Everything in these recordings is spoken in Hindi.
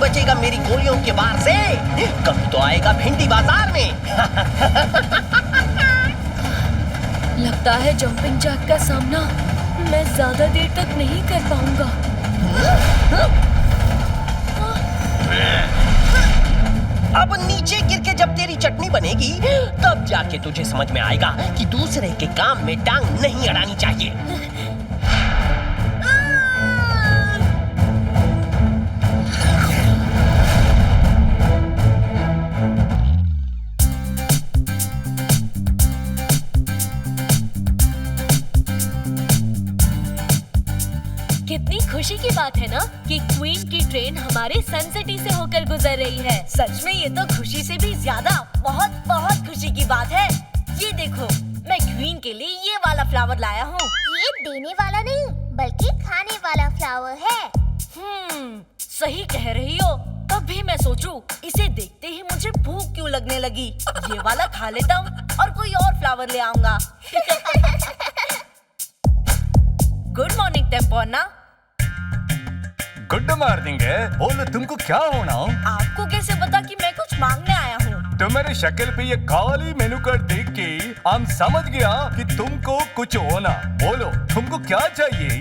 बचेगा मेरी गोलियों के वार से। कभी तो आएगा भिंडी बाजार में। लगता है जंपिंग जैक का सामना मैं ज्यादा देर तक नहीं कर पाऊंगा। अब नीचे गिर के जब तेरी चटनी बनेगी तब जाके तुझे समझ में आएगा कि दूसरे के काम में टांग नहीं अड़ानी चाहिए। कितनी खुशी की बात है ना कि क्वीन की ट्रेन हमारे सन सिटी से होकर गुजर रही है। सच में ये तो खुशी से भी ज्यादा बहुत बहुत खुशी की बात है। ये देखो, मैं क्वीन के लिए ये वाला फ्लावर लाया हूँ। ये देने वाला नहीं बल्कि खाने वाला फ्लावर है। सही कह रही हो। तब भी मैं सोचूं, इसे देखते ही मुझे भूख क्यों लगने लगी। ये वाला खा लेता हूँ और कोई और फ्लावर ले आऊंगा। गुड मॉर्निंग टेम्पोना। गुड मॉर्निंग है। बोलो तुमको क्या होना? आपको कैसे पता कि मैं कुछ मांगने आया हूँ? तुम्हारी शक्ल पे ये काली मेनू कार्ड देख के हम समझ गया कि तुमको कुछ होना। बोलो तुमको क्या चाहिए?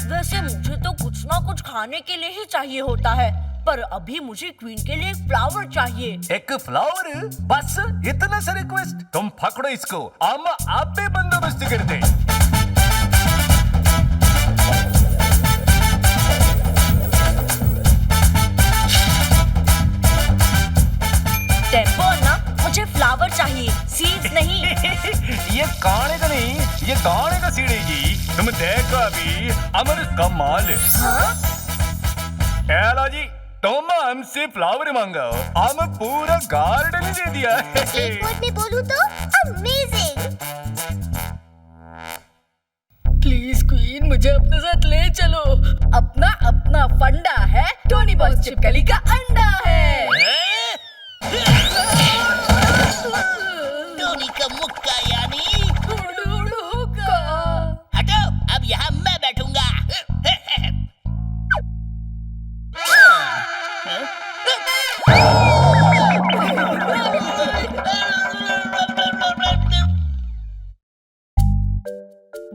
वैसे मुझे तो कुछ ना कुछ खाने के लिए ही चाहिए होता है, पर अभी मुझे क्वीन के लिए एक फ्लावर चाहिए। एक फ्लावर? बस इतना सा रिक्वेस्ट? तुम पकड़ो इसको, हम आप पे बंदोबस्त कर दे। टेम्पोना, मुझे फ्लावर चाहिए, सीड्स नहीं। ये खाने का नहीं, ये गाने का सीढ़ेगी। तुम देखो अभी अमर कमाल। हेलो जी, तुम हमसे फ्लावर मांगो, हम पूरा गार्डन दे दिया। एक वर्ड में बोलूं तो अमेजिंग। प्लीज क्वीन, मुझे अपने साथ ले चलो। अपना अपना फंडा है, टोनी बॉस छिपकली का अंडा है। टोनी का मुक्का यानी का। हटो, अब यहाँ मैं बैठूंगा।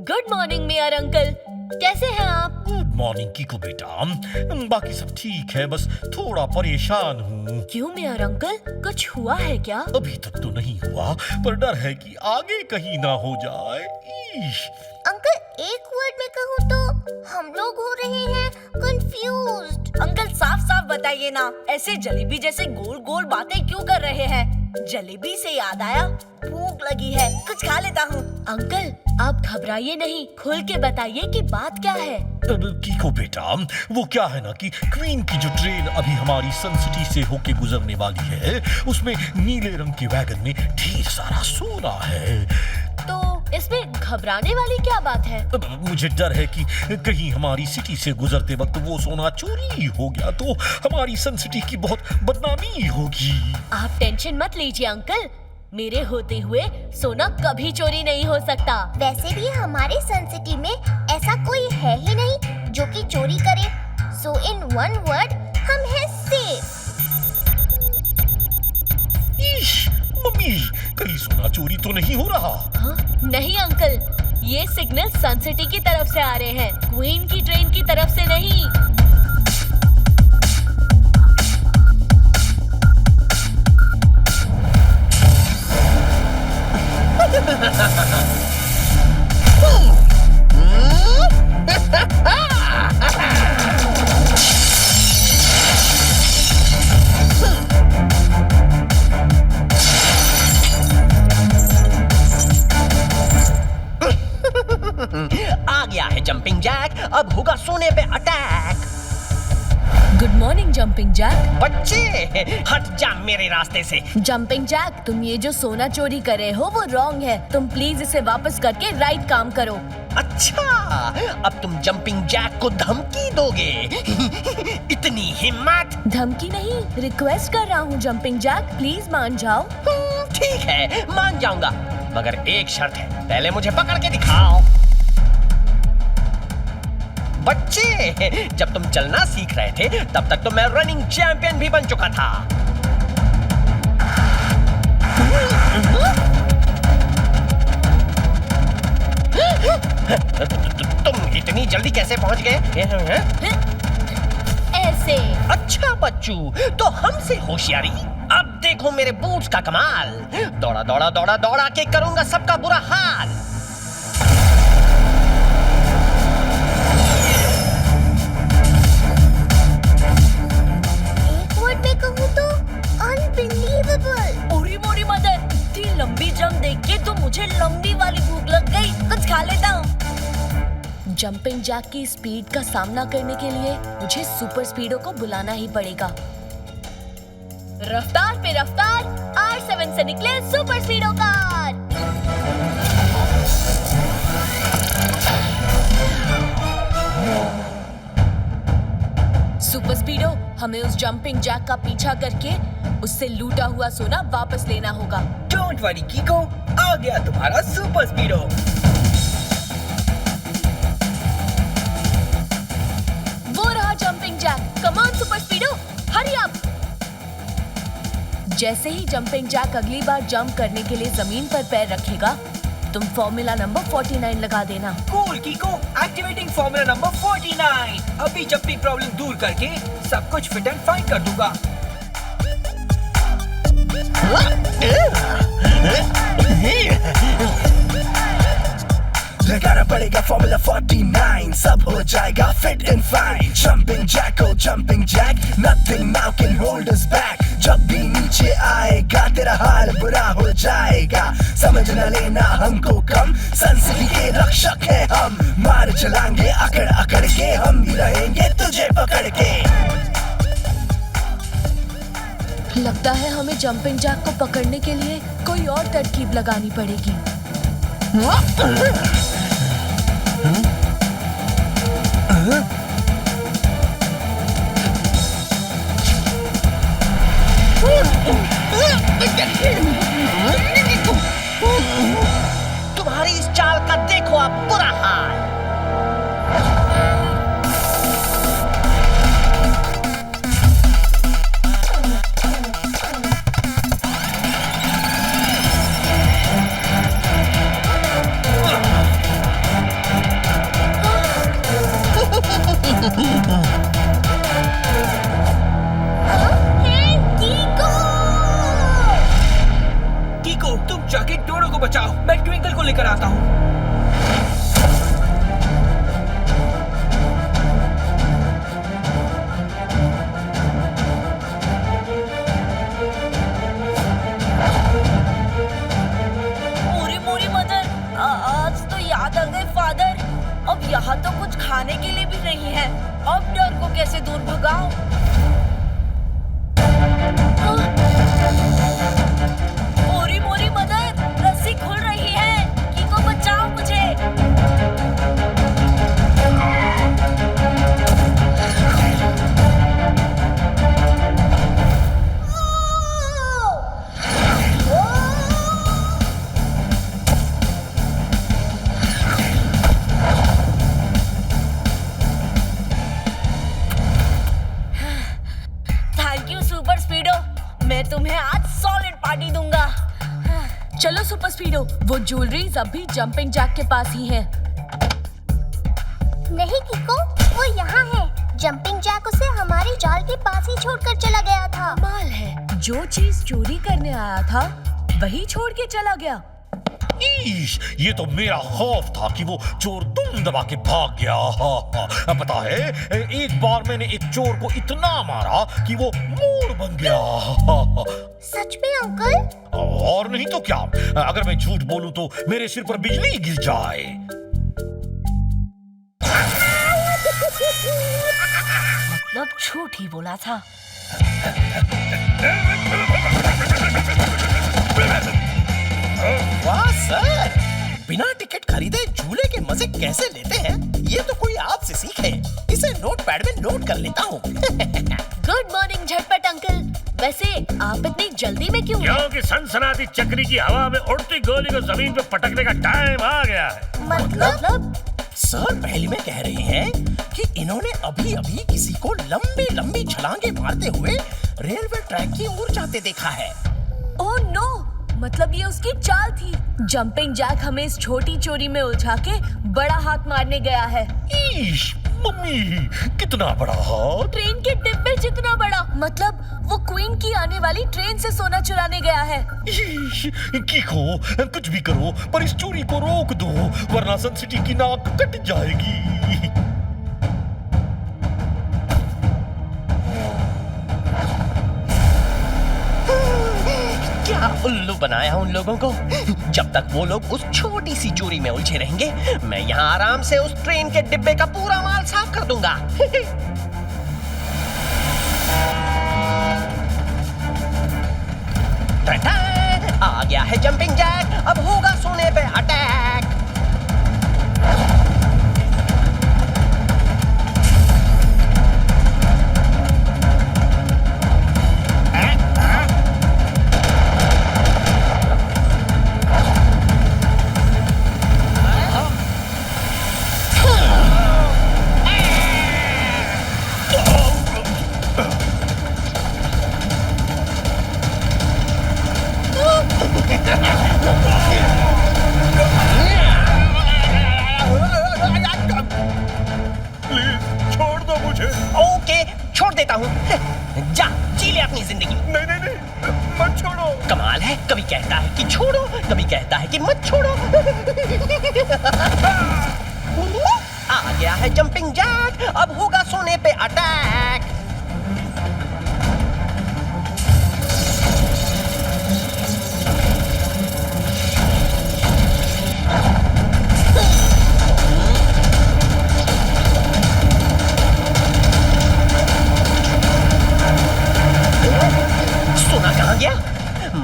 गुड मॉर्निंग मेयर अंकल, कैसे हैं आप? गुड मॉर्निंग कीको बेटा, बाकी सब ठीक है, बस थोड़ा परेशान हूँ। क्यों मेयर अंकल, कुछ हुआ है क्या? अभी तक तो नहीं हुआ, पर डर है कि आगे कहीं ना हो जाए। अंकल, एक वर्ड में कहूँ तो हम लोग हो रहे हैं कंफ्यूज्ड। अंकल साफ साफ बताइए ना, ऐसे जलेबी जैसे गोल गोल बातें क्यों कर रहे हैं? जलेबी से याद आया, भूख लगी है, कुछ खा लेता हूँ। अंकल आप घबराइए नहीं, खुल के बताइए कि बात क्या है। कीको बेटा, वो क्या है ना कि क्वीन की जो ट्रेन अभी हमारी सन सिटी से होके गुजरने वाली है, उसमें नीले रंग के वैगन में ढेर सारा सोना है। तो इसमें घबराने वाली क्या बात है? मुझे डर है कि कहीं हमारी सिटी से गुजरते वक्त वो सोना चोरी हो गया तो हमारी सन सिटी की बहुत बदनामी होगी। आप टेंशन मत लीजिए अंकल, मेरे होते हुए सोना कभी चोरी नहीं हो सकता। वैसे भी हमारे सन सिटी में ऐसा कोई है ही नहीं जो कि चोरी करे। सो इन वन वर्ड, हम हैं सेफ। मम्मी, कहीं सोना चोरी तो नहीं हो रहा? हाँ? नहीं अंकल, ये सिग्नल सन सिटी की तरफ से आ रहे हैं, क्वीन की ट्रेन की तरफ से नहीं। आ गया है जंपिंग जैक, अब होगा सोने पे attack. Good morning Jumping Jack. बच्चे हट जा मेरे रास्ते से। जंपिंग जैक, तुम ये जो सोना चोरी कर रहे हो वो रॉन्ग है, तुम प्लीज इसे वापस करके राइट काम करो। अच्छा, अब तुम जंपिंग जैक को धमकी दोगे? इतनी हिम्मत? धमकी नहीं, रिक्वेस्ट कर रहा हूँ जंपिंग जैक, प्लीज मान जाओ। ठीक है, मान जाऊंगा, मगर एक शर्त है, पहले मुझे पकड़ के दिखाओ। बच्चे, जब तुम चलना सीख रहे थे तब तक तो मैं रनिंग चैंपियन भी बन चुका था। तुम इतनी जल्दी कैसे पहुंच गए? ऐसे। अच्छा बच्चू, तो हमसे होशियारी। अब देखो मेरे बूट्स का कमाल। दौड़ा दौड़ा दौड़ा दौड़ा के करूंगा सबका बुरा हाल। एक वर्ड में कहूँ तो अनबिलीवेबल। ओरी मोरी मदर, इतनी लंबी जंप देख के तो मुझे लंबी वाली भूख लग गई। कुछ खा लेता हूँ। जंपिंग जैक की स्पीड का सामना करने के लिए मुझे सुपर स्पीडो को बुलाना ही पड़ेगा। रफ्तार पे रफ्तार, R7 से निकले सुपर स्पीडो कार। सुपर स्पीडो, हमें उस जंपिंग जैक का पीछा करके उससे लूटा हुआ सोना वापस लेना होगा। डोंट वरी कीको, आ गया तुम्हारा सुपर स्पीडो। वो रहा Jumping Jack. Come on Super Speedo, hurry up. जैसे ही जंपिंग जैक अगली बार जंप करने के लिए जमीन पर पैर रखेगा, तुम फॉर्मूला नंबर 49 लगा देना। Cool कीको, activating formula number 49। अभी जंपिंग प्रॉब्लम दूर करके सब कुछ फिट एंड फाइन कर दूंगा। लगाना पड़ेगा फॉर्मूला 49, सब हो जाएगा fit and fine. Jumping Jack, ओ Jumping Jack, nothing now can hold us back. जब भी नीचे आएगा तेरा हाल बुरा हो जाएगा। समझ न लेना हमको कम, संस्कृति के रक्षक है हम। मार चलाएंगे अकड़ अकड़ के, हम भी रहेंगे तुझे पकड़ के। लगता है हमें जंपिंग जैक को पकड़ने के लिए कोई और तरकीब लगानी पड़ेगी। तुम्हारी इस चाल का देखो अब बुरा हाल। कीको, तुम जाके डोडो को बचाओ, मैं ट्विंकल को लेकर आता हूँ। ओरी मोरी मदर, आज तो याद आ गए फादर। अब यहाँ तो कुछ खाने के लिए भी नहीं है। अब डर को कैसे दूर भगाऊं? ओरी मोरी मदर, रस्सी खुल रही है। कीको बचाओ मुझे। थैंक यू सुपर स्पीडो, मैं तुम्हें आज सॉलिड पार्टी दूंगा। चलो सुपर स्पीडो, वो ज्वेलरीज अभी जंपिंग जैक के पास ही है। नहीं कीको, वो यहाँ है। जंपिंग जैक उसे हमारी जाल के पास ही छोड़कर चला गया था। कमाल है, जो चीज चोरी करने आया था वही छोड़ के चला गया। ईश, ये तो मेरा खौफ था कि वो चोर दुम दबा के भाग गया। अब पता है, एक बार मैंने एक चोर को इतना मारा कि वो मोर बन गया। सच में अंकल? और नहीं तो क्या, अगर मैं झूठ बोलूं तो मेरे सिर पर बिजली गिर जाए। मतलब झूठ ही बोला था। वाह सर, बिना टिकट खरीदे झूले के मजे कैसे लेते हैं, ये तो कोई आपसे सीखे। इसे नोटपैड में नोट कर लेता हूँ। गुड मॉर्निंग झटपट अंकल। वैसे आप इतनी जल्दी में क्यों? क्योंकि सनसनाती चक्री की हवा में उड़ती गोली को जमीन पे पटकने का टाइम आ गया है। मतलब? सर पहली में कह रही हैं कि इन्होंने अभी अभी किसी को लंबी लंबी छलांगे मारते हुए रेलवे ट्रैक की ओर जाते देखा है। ओह नो, मतलब ये उसकी चाल थी। जंपिंग जैक हमें इस छोटी चोरी में उलझा के बड़ा हाथ मारने गया है। ईश, मम्मी, कितना बड़ा हाथ? ट्रेन के डिब्बे जितना बड़ा। मतलब वो क्वीन की आने वाली ट्रेन से सोना चुराने गया है। ईश, कीको, कुछ भी करो पर इस चोरी को रोक दो, वरना सन सिटी की नाक कट जाएगी। क्या उल्लू बनाया उन लोगों को। जब तक वो लोग उस छोटी सी चोरी में उलझे रहेंगे, मैं यहाँ आराम से उस ट्रेन के डिब्बे का पूरा माल साफ कर दूंगा। टाटा, आ गया है जंपिंग जैक, अब होगा सोने पे अटैक। प्लीज छोड़ दो मुझे। ओके, छोड़ देता हूँ। जा, जी ले अपनी जिंदगी। नहीं नहीं नहीं, मत छोड़ो। कमाल है, कभी कहता है कि छोड़ो, कभी कहता है कि मत छोड़ो। आ गया है जंपिंग जैक, अब होगा सोने पे अटैक। सोना कहाँ गया?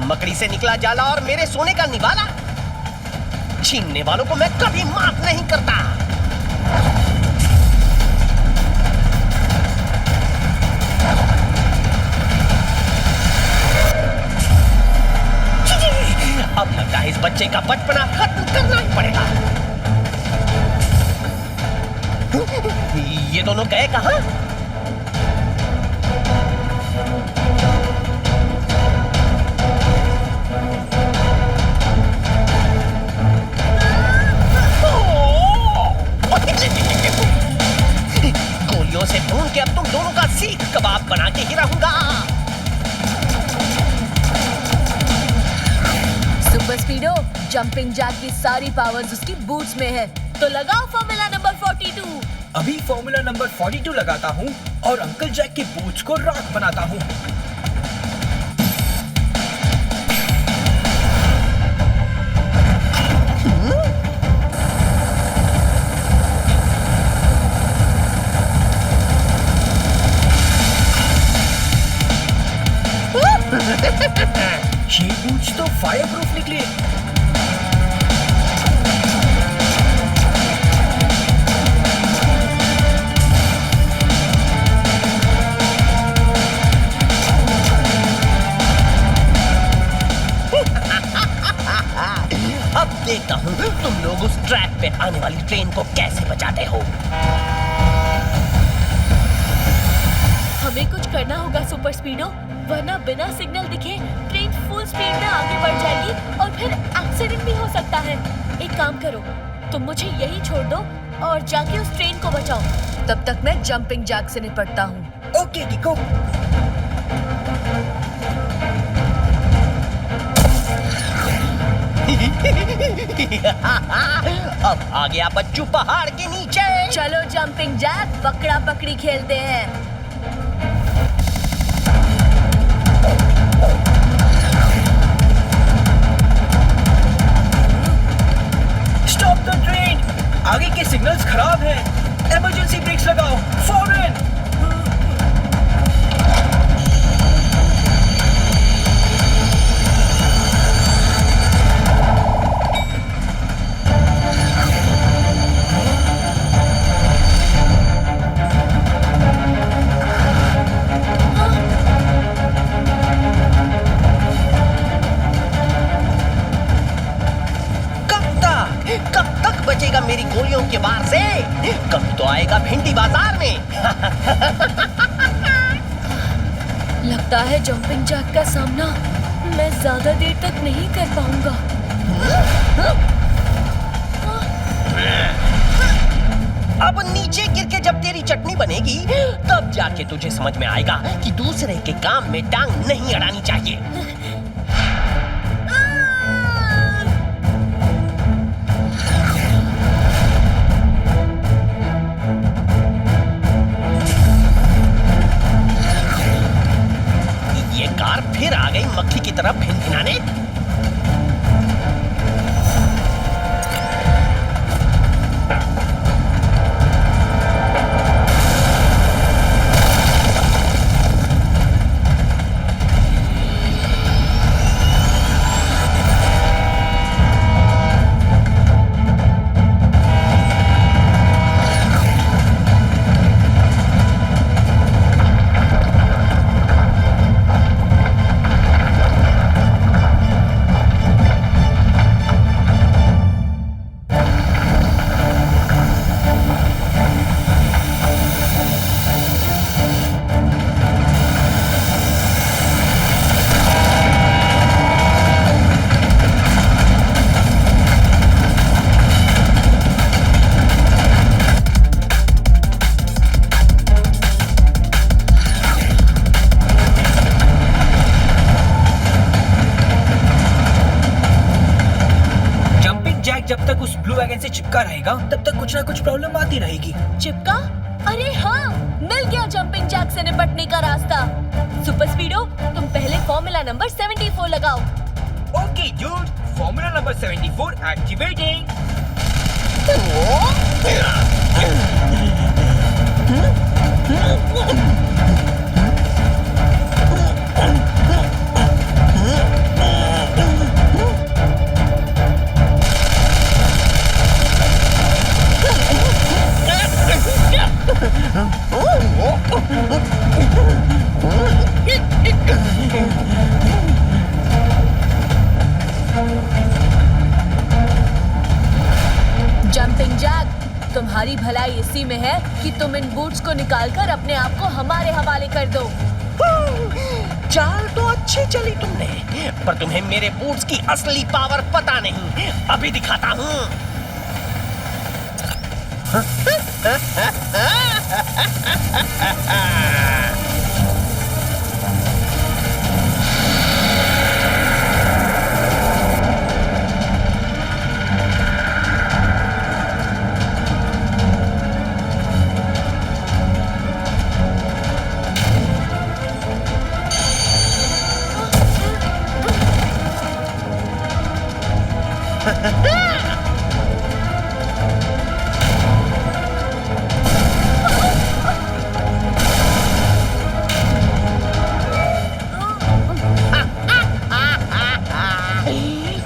मकड़ी से निकला जाला और मेरे सोने का निवाला। छीनने वालों को मैं कभी माफ नहीं करता। अब लगता है इस बच्चे का बचपना खत्म करना ही पड़ेगा। ये दोनों गए कहाँ? गोलियों से भून के अब तुम दोनों का सीख कबाब बना के ही रहूंगा। सुपर स्पीडो, जंपिंग जैक की सारी पावर्स उसकी बूट्स में है, तो लगाओ फॉर्मूला नंबर 42। अभी फॉर्मूला नंबर 42 लगाता हूँ और अंकल जैक के बूट्स को राख बनाता हूँ। ये बूट्स तो फायर प्रूफ निकले। अब देखता हूँ तुम लोग उस ट्रैक पे आने वाली ट्रेन को कैसे बचाते हो। हमें कुछ करना होगा सुपर स्पीडो, वरना बिना सिग्नल दिखे ट्रेन फुल स्पीड में आगे बढ़ जाएगी और फिर एक्सीडेंट भी हो सकता है। एक काम करो, तुम मुझे यही छोड़ दो और जाके उस ट्रेन को बचाओ। तब तक मैं जंपिंग जैक से निपटता हूँ। ओके कीको। अब आ गया बच्चू पहाड़ के नीचे। चलो जंपिंग जैक, पकड़ा पकड़ी खेलते हैं। स्टॉप द ट्रेन, आगे के सिग्नल्स खराब हैं। इमरजेंसी ब्रेक्स लगाओ फौरन। कब तक बचेगा मेरी गोलियों के वार से? कभी तो आएगा भिंडी बाजार में। लगता है जंपिंग जैक का सामना मैं ज्यादा देर तक नहीं कर पाऊंगा। अब नीचे गिर के जब तेरी चटनी बनेगी तब जाके तुझे समझ में आएगा कि दूसरे के काम में टांग नहीं अड़ानी चाहिए। ये कार फिर आ गई मक्खी की तरफ भिनभिनाने। जब तक उस ब्लू वैगन से चिपका रहेगा तब तक कुछ ना कुछ प्रॉब्लम आती रहेगी। चिपका? अरे हाँ, मिल गया जंपिंग जैक से निपटने का रास्ता। सुपर स्पीडो, तुम पहले फॉर्मूला नंबर 74 लगाओ। Okay dude, formula number 74 activating. Jumping Jack, तुम्हारी भलाई इसी में है कि तुम इन बूट्स को निकालकर अपने आप को हमारे हवाले कर दो। चाल तो अच्छी चली तुमने, पर तुम्हें मेरे बूट्स की असली पावर पता नहीं। अभी दिखाता हूँ।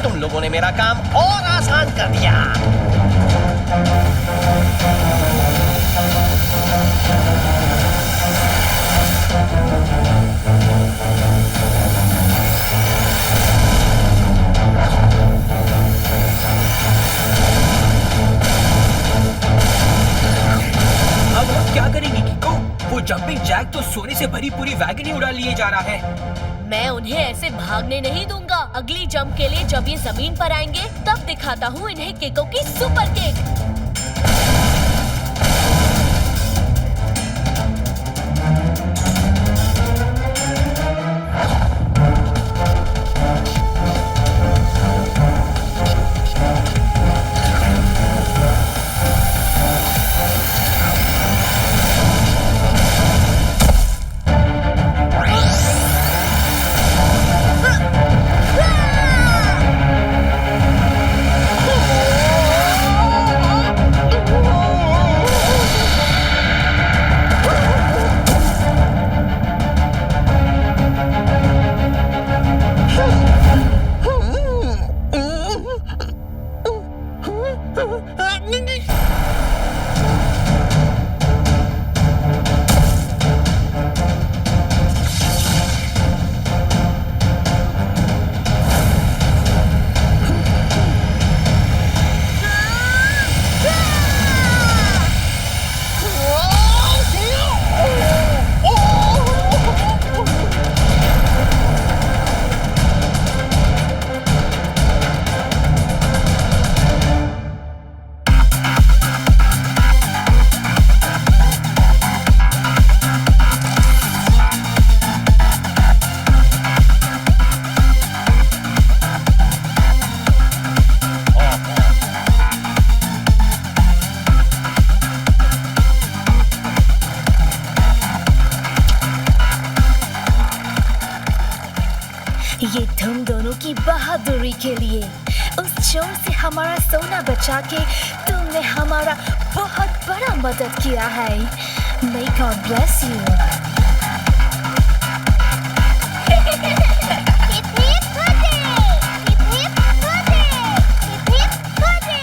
तुम लोगों ने मेरा काम और आसान कर दिया। अब हम क्या करेंगे किको? वो जंपिंग जैक तो सोने से भरी पूरी वैगन ही उड़ा लिए जा रहा है। मैं उन्हें ऐसे भागने नहीं दूंगा। अगली जंप के लिए जब ये जमीन पर आएंगे तब दिखाता हूँ इन्हें किको की सुपर किक। ये तुम दोनों की बहादुरी के लिए। उस चोर से हमारा सोना बचा के तुमने हमारा बहुत बड़ा मदद किया है। May God bless you. Hip hip hooray! Hip hip hooray! Hip hip hooray!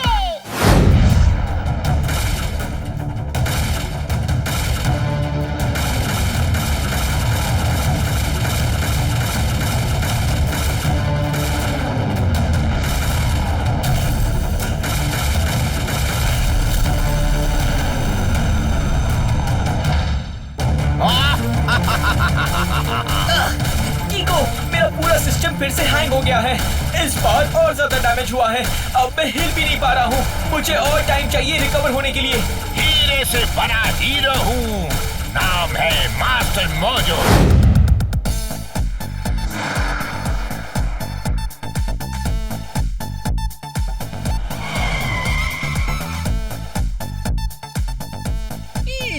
Kiko, मेरा पूरा सिस्टम फिर से हैंग हो गया है। इस बार और ज्यादा डैमेज हुआ है। अब मैं हिल भी नहीं पा रहा हूँ। मुझे और टाइम चाहिए रिकवर होने के लिए। हीरे से बना हीरो हूँ, नाम है मास्टर मोजो।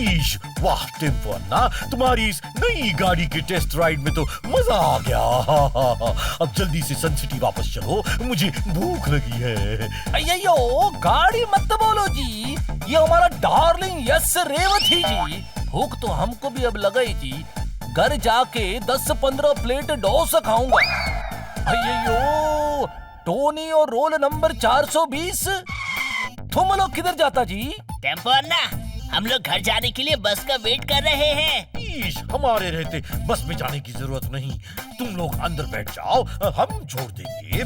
ईश, वाह टेम्पो अन्ना, तुम्हारी इस नई गाड़ी की टेस्ट राइड में तो मजा आ गया। अब जल्दी से सन सिटी वापस चलो, मुझे भूख लगी है। अय्यो, गाड़ी मत बोलो जी, ये हमारा डार्लिंग यस रेवती जी। भूख तो हमको भी अब लगी जी। घर जाके 10-15 प्लेट डोसा खाऊंगा। अय्यो, टोनी और रोल नंबर 420। तुम लोग किधर जाता जी? टेम्पो अन्ना, हम लोग घर जाने के लिए बस का वेट कर रहे हैं। ईश, हमारे रहते बस में जाने की जरूरत नहीं। तुम लोग अंदर बैठ जाओ, हम छोड़ देंगे।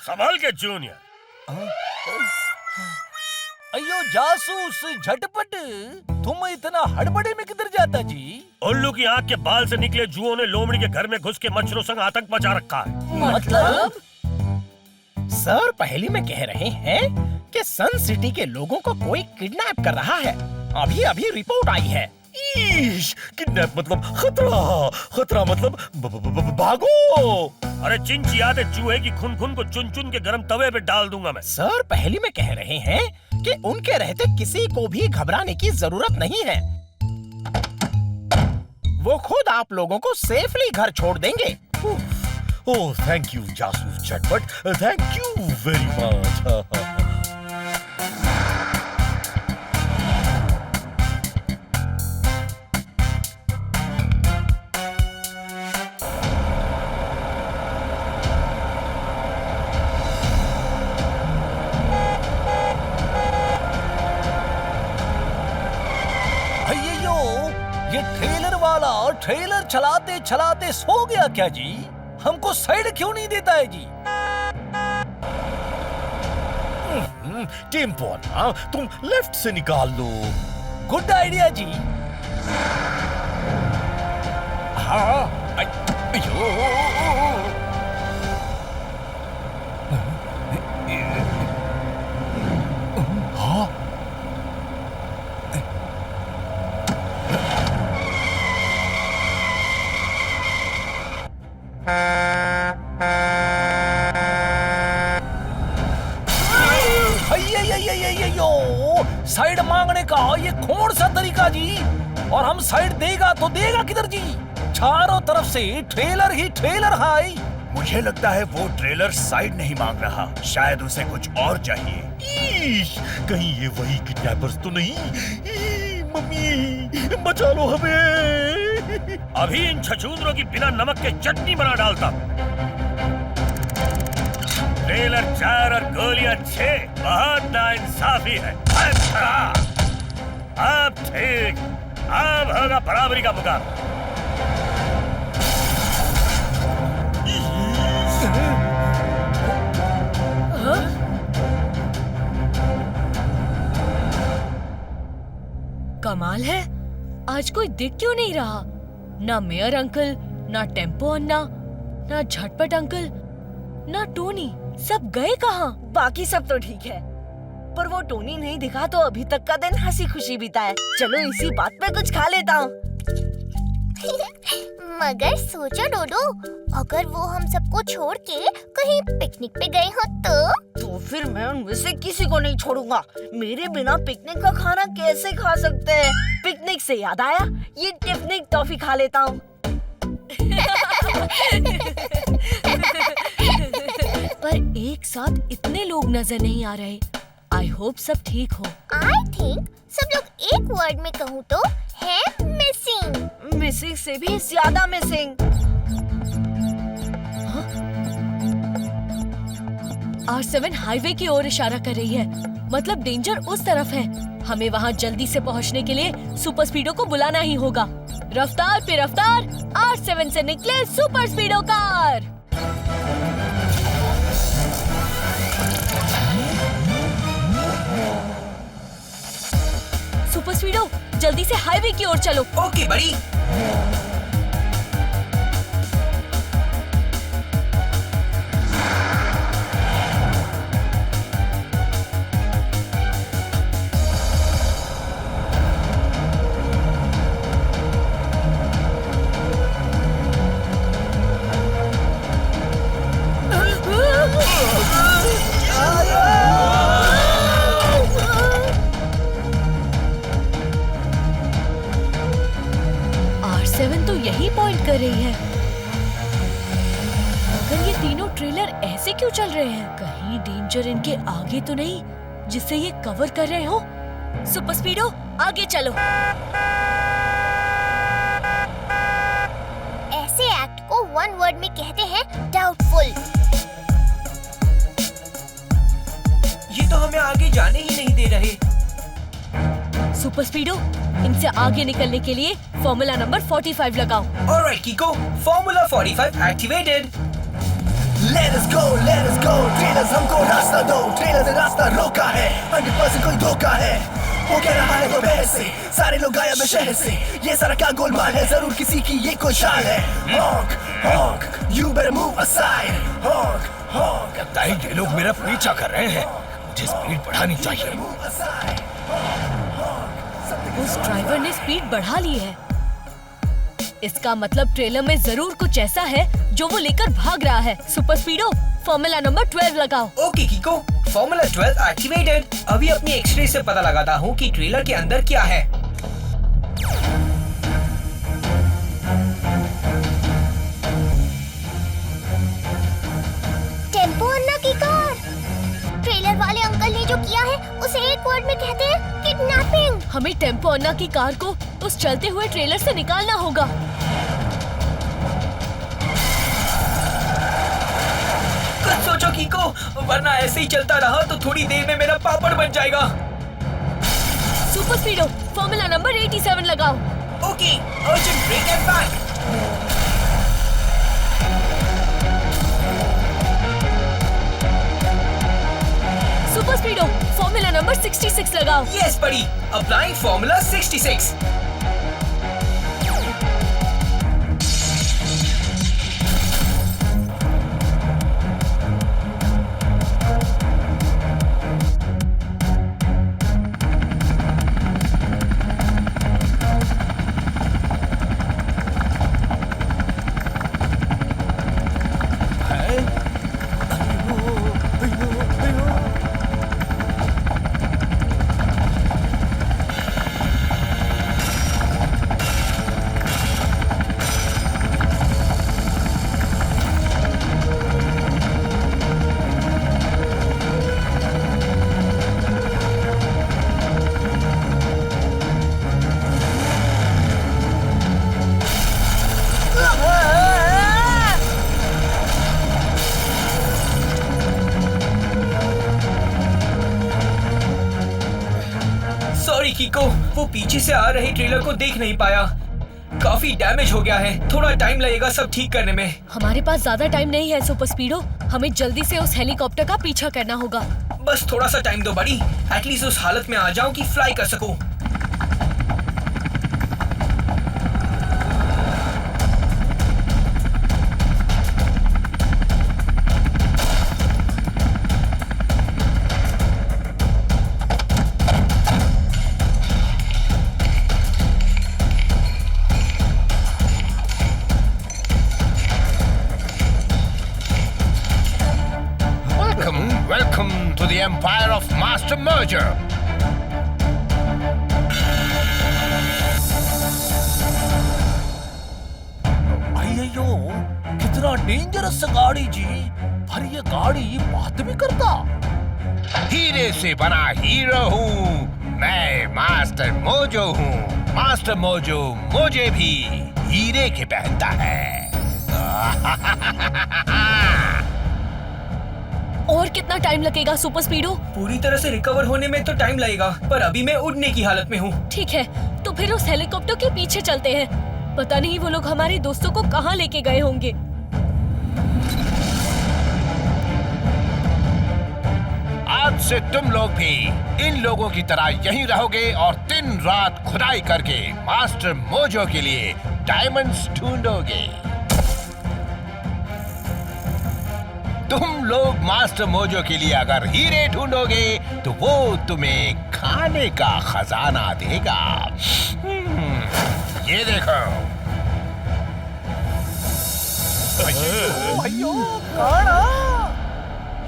संभाल के जूनियर। अयो जासूस झटपट, तुम इतना हड़बड़ी में किधर जाता जी? उल्लू की आंख के बाल से निकले जुओं ने लोमड़ी के घर में घुस के मच्छरों संग आतंक मचा रखा है। मतलब? सर पहली में कह रहे हैं कि सन सिटी के लोगों को कोई किडनैप कर रहा है। अभी अभी रिपोर्ट आई है। ईश, किडनैप मतलब खतरा, खतरा मतलब भागो। अरे चिंचियाते चूहे की खून को चुन चुन के गरम तवे पे डाल दूंगा मैं। सर पहली में कह रहे हैं कि उनके रहते किसी को भी घबराने की जरूरत नहीं है। वो खुद आप लोगों को सेफली घर छोड़ देंगे। ओह थैंक यू जासूस झटपट, थैंक यू वेरी मच। ये ट्रेलर वाला ट्रेलर चलाते चलाते सो गया क्या जी? हमको साइड क्यों नहीं देता है जी? टेम्पो अन्ना, तुम लेफ्ट से निकाल लो। गुड आइडिया जी। हाँ, अयो। साइड मांगने का ये कौन सा तरीका जी? और हम साइड देगा तो देगा किधर जी? चारों तरफ से ट्रेलर ही ट्रेलर है। मुझे लगता है वो ट्रेलर साइड नहीं मांग रहा, शायद उसे कुछ और चाहिए। ईश, कहीं ये वही किडनैपर्स तो नहीं? मम्मी बचा लो हमें। अभी इन छछूंदरों की बिना नमक के चटनी बना डालता। ट्रेलर 4 और गोलियां 6, बहुत नाइंसाफी है। अच्छा, अब ठीक, अब होगा बराबरी का मुकाबला। कमाल है, आज कोई दिख क्यों नहीं रहा? ना मेयर अंकल, ना टेम्पो अन्ना, ना झटपट अंकल, ना टोनी। सब गए कहाँ? बाकी सब तो ठीक है, पर वो टोनी नहीं दिखा तो अभी तक का दिन हंसी खुशी बीता है। चलो इसी बात पे कुछ खा लेता हूँ। मगर सोचो डोडो, अगर वो हम सबको छोड़ के कहीं पिकनिक पे गए हो तो फिर मैं उनमें से किसी को नहीं छोड़ूंगा। मेरे बिना पिकनिक का खाना कैसे खा सकते हैं? पिकनिक से याद आया, ये टिफनिक टॉफी खा लेता हूँ। पर एक साथ इतने लोग नजर नहीं आ रहे। आई होप सब ठीक हो। आई थिंक सब लोग एक वर्ड में कहूँ तो है मिसिंग। मिसिंग से भी ज्यादा मिसिंग। R7 हाईवे की ओर इशारा कर रही है, मतलब डेंजर उस तरफ है। हमें वहाँ जल्दी से पहुँचने के लिए सुपर स्पीडो को बुलाना ही होगा। रफ्तार पे रफ्तार, R7 से निकले सुपर स्पीडो कार। सुपर स्पीडो, जल्दी से हाईवे की ओर चलो। ओके बड़ी। R7 तो यही पॉइंट कर रही है। मगर ये तीनों ट्रेलर ऐसे क्यों चल रहे हैं? कहीं डेंजर इनके आगे तो नहीं जिससे ये कवर कर रहे हो? सुपर स्पीडो, आगे चलो। ऐसे एक्ट को वन वर्ड में कहते हैं डाउटफुल। ये तो हमें आगे जाने ही नहीं दे रहे। सुपर स्पीडो, इनसे आगे निकलने के लिए फॉर्मूला नंबर 45 लगाओ। Alright कीको, formula 45 activated. Let us go, trailers हमको रास्ता दो। ट्रेलर्स ने रास्ता रोका है, 100% कोई धोखा है। वो कह रहा है दोपहर से, सारे लोग गायब है शहर से। ये सारा क्या गोलमाल है, जरूर किसी की ये कोई चाल है। Honk, honk, you better move aside. Honk, honk, लगता है ये लोग मेरा पीछा कर रहे हैं। मुझे स्पीड बढ़ानी चाहिए। move aside. उस ड्राइवर ने स्पीड बढ़ा ली है। इसका मतलब ट्रेलर में जरूर कुछ ऐसा है जो वो लेकर भाग रहा है। सुपर स्पीडो, फॉर्मूला नंबर 12 लगाओ। Okay कीको, formula 12 activated. अभी अपनी एक्सरे से पता लगाता हूँ कि ट्रेलर के अंदर क्या है। टेम्पो अन्ना की कार। ट्रेलर वाले अंकल ने जो किया है उसे एक वर्ड में कहते हैं किडनैपिंग। हमें टेम्पो अन्ना की कार को उस चलते हुए ट्रेलर से निकालना होगा। कुछ सोचो कीको, वरना ऐसे ही चलता रहा तो थोड़ी देर में मेरा पापड़ बन जाएगा। सुपर स्पीडो, फॉर्मूला नंबर 87 लगाओ। Okay, urgent brake and back. Super Speedo, formula number 66 लगाओ। यस बड़ी, अप्लाइंग फॉर्मूला 66। सॉरी कीको, वो पीछे से आ रहे ट्रेलर को देख नहीं पाया। काफी डैमेज हो गया है, थोड़ा टाइम लगेगा सब ठीक करने में। हमारे पास ज्यादा टाइम नहीं है सुपर स्पीडो, हमें जल्दी से उस हेलीकॉप्टर का पीछा करना होगा। बस थोड़ा सा टाइम दो बड़ी, एटलीस्ट उस हालत में आ जाऊं कि फ्लाई कर सकूं। empire of Master Mojo. अయ్యయ్యో कितना डेंजरस गाड़ी जी, पर ये गाड़ी बात भी करता। हीरे से बना हीरो हूँ मैं, मास्टर मोजो हूँ। मास्टर मोजो मुझे भी हीरे के पहनता है। और कितना टाइम लगेगा सुपर स्पीडो? पूरी तरह से रिकवर होने में तो टाइम लगेगा, पर अभी मैं उड़ने की हालत में हूँ। ठीक है, तो फिर उस हेलीकॉप्टर के पीछे चलते हैं। पता नहीं वो लोग हमारे दोस्तों को कहाँ लेके गए होंगे। आज से तुम लोग भी इन लोगों की तरह यहीं रहोगे और दिन रात खुदाई करके मास्टर मोजो के लिए डायमंड्स ढूंढोगे। तुम लोग मास्टर मोजो के लिए अगर हीरे ढूंढोगे तो वो तुम्हें खाने का खजाना देगा। ये देखो।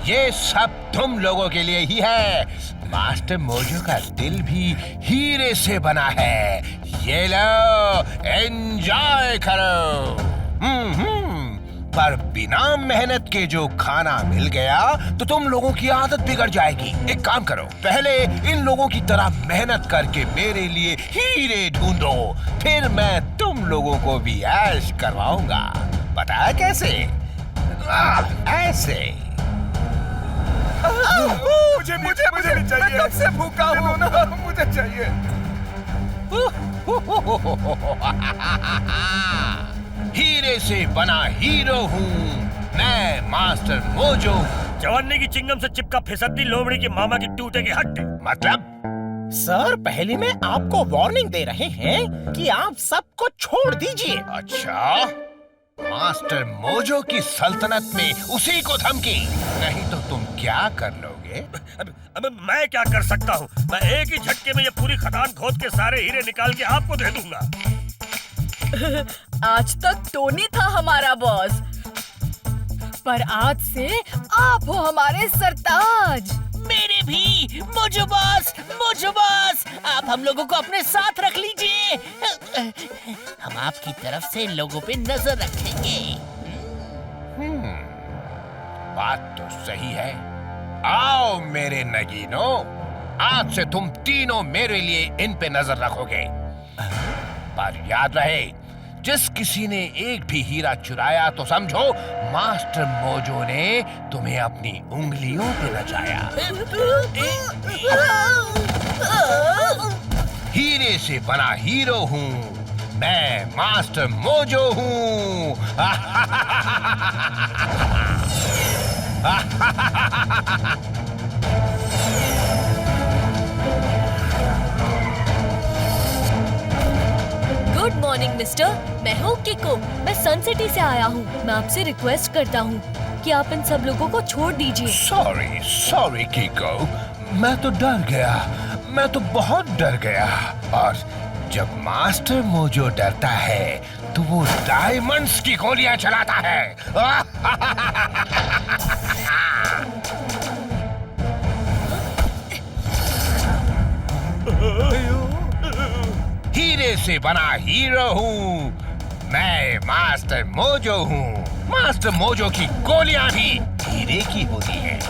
ये सब तुम लोगों के लिए ही है। मास्टर मोजो का दिल भी हीरे से बना है। ये लो, एंजॉय करो। पर बिना मेहनत के जो खाना मिल गया तो तुम लोगों की आदत बिगड़ जाएगी। एक काम करो, पहले इन लोगों की तरह मेहनत करके मेरे लिए हीरे ढूंढो, फिर मैं तुम लोगों को भी ऐश करवाऊंगा। पता है कैसे? ऐसे। मुझे नहीं चाहिए। मैं कब से भूखा हूँ ना, मुझे चाहिए। हीरे से बना हीरो हूँ मैं, मास्टर मोजो। जवानी की चिंगम से चिपका फिसलती लोमड़ी की मामा की टूटे की हड्डी। मतलब? सर, पहले में आपको वार्निंग दे रहे हैं कि आप सबको छोड़ दीजिए। अच्छा, मास्टर मोजो की सल्तनत में उसी को धमकी? नहीं तो तुम क्या कर लोगे? अब मैं क्या कर सकता हूँ? मैं एक ही झटके में ये पूरी खदान खोद के सारे हीरे निकाल के आपको दे दूंगा। आज तक टोनी था हमारा बॉस, पर आज से आप हो हमारे सरताज। मेरे भी मोजो बॉस, आप हम लोगों को अपने साथ रख लीजिए। हम आपकी तरफ से लोगों पे नजर रखेंगे। बात तो सही है। आओ मेरे नगीनों, आज से तुम तीनों मेरे लिए इन पे नजर रखोगे। पर याद रहे, जिस किसी ने एक भी हीरा चुराया तो समझो मास्टर मोजो ने तुम्हें अपनी उंगलियों पे नचाया। हीरे से बना हीरो हूँ मैं, मास्टर मोजो हूँ। गुड मॉर्निंग मिस्टर, मैं हूँ किको। मैं सन सिटी से आया हूँ। मैं आपसे रिक्वेस्ट करता हूँ कि आप इन सब लोगों को छोड़ दीजिए। सॉरी किको, मैं तो डर गया। मैं तो बहुत डर गया। और जब मास्टर मोजो डरता है तो वो डायमंड्स की गोलियां चलाता है। हीरे से बना हीरो हूँ मैं, मास्टर मोजो हूँ। मास्टर मोजो की गोलियां भी हीरे की होती हैं।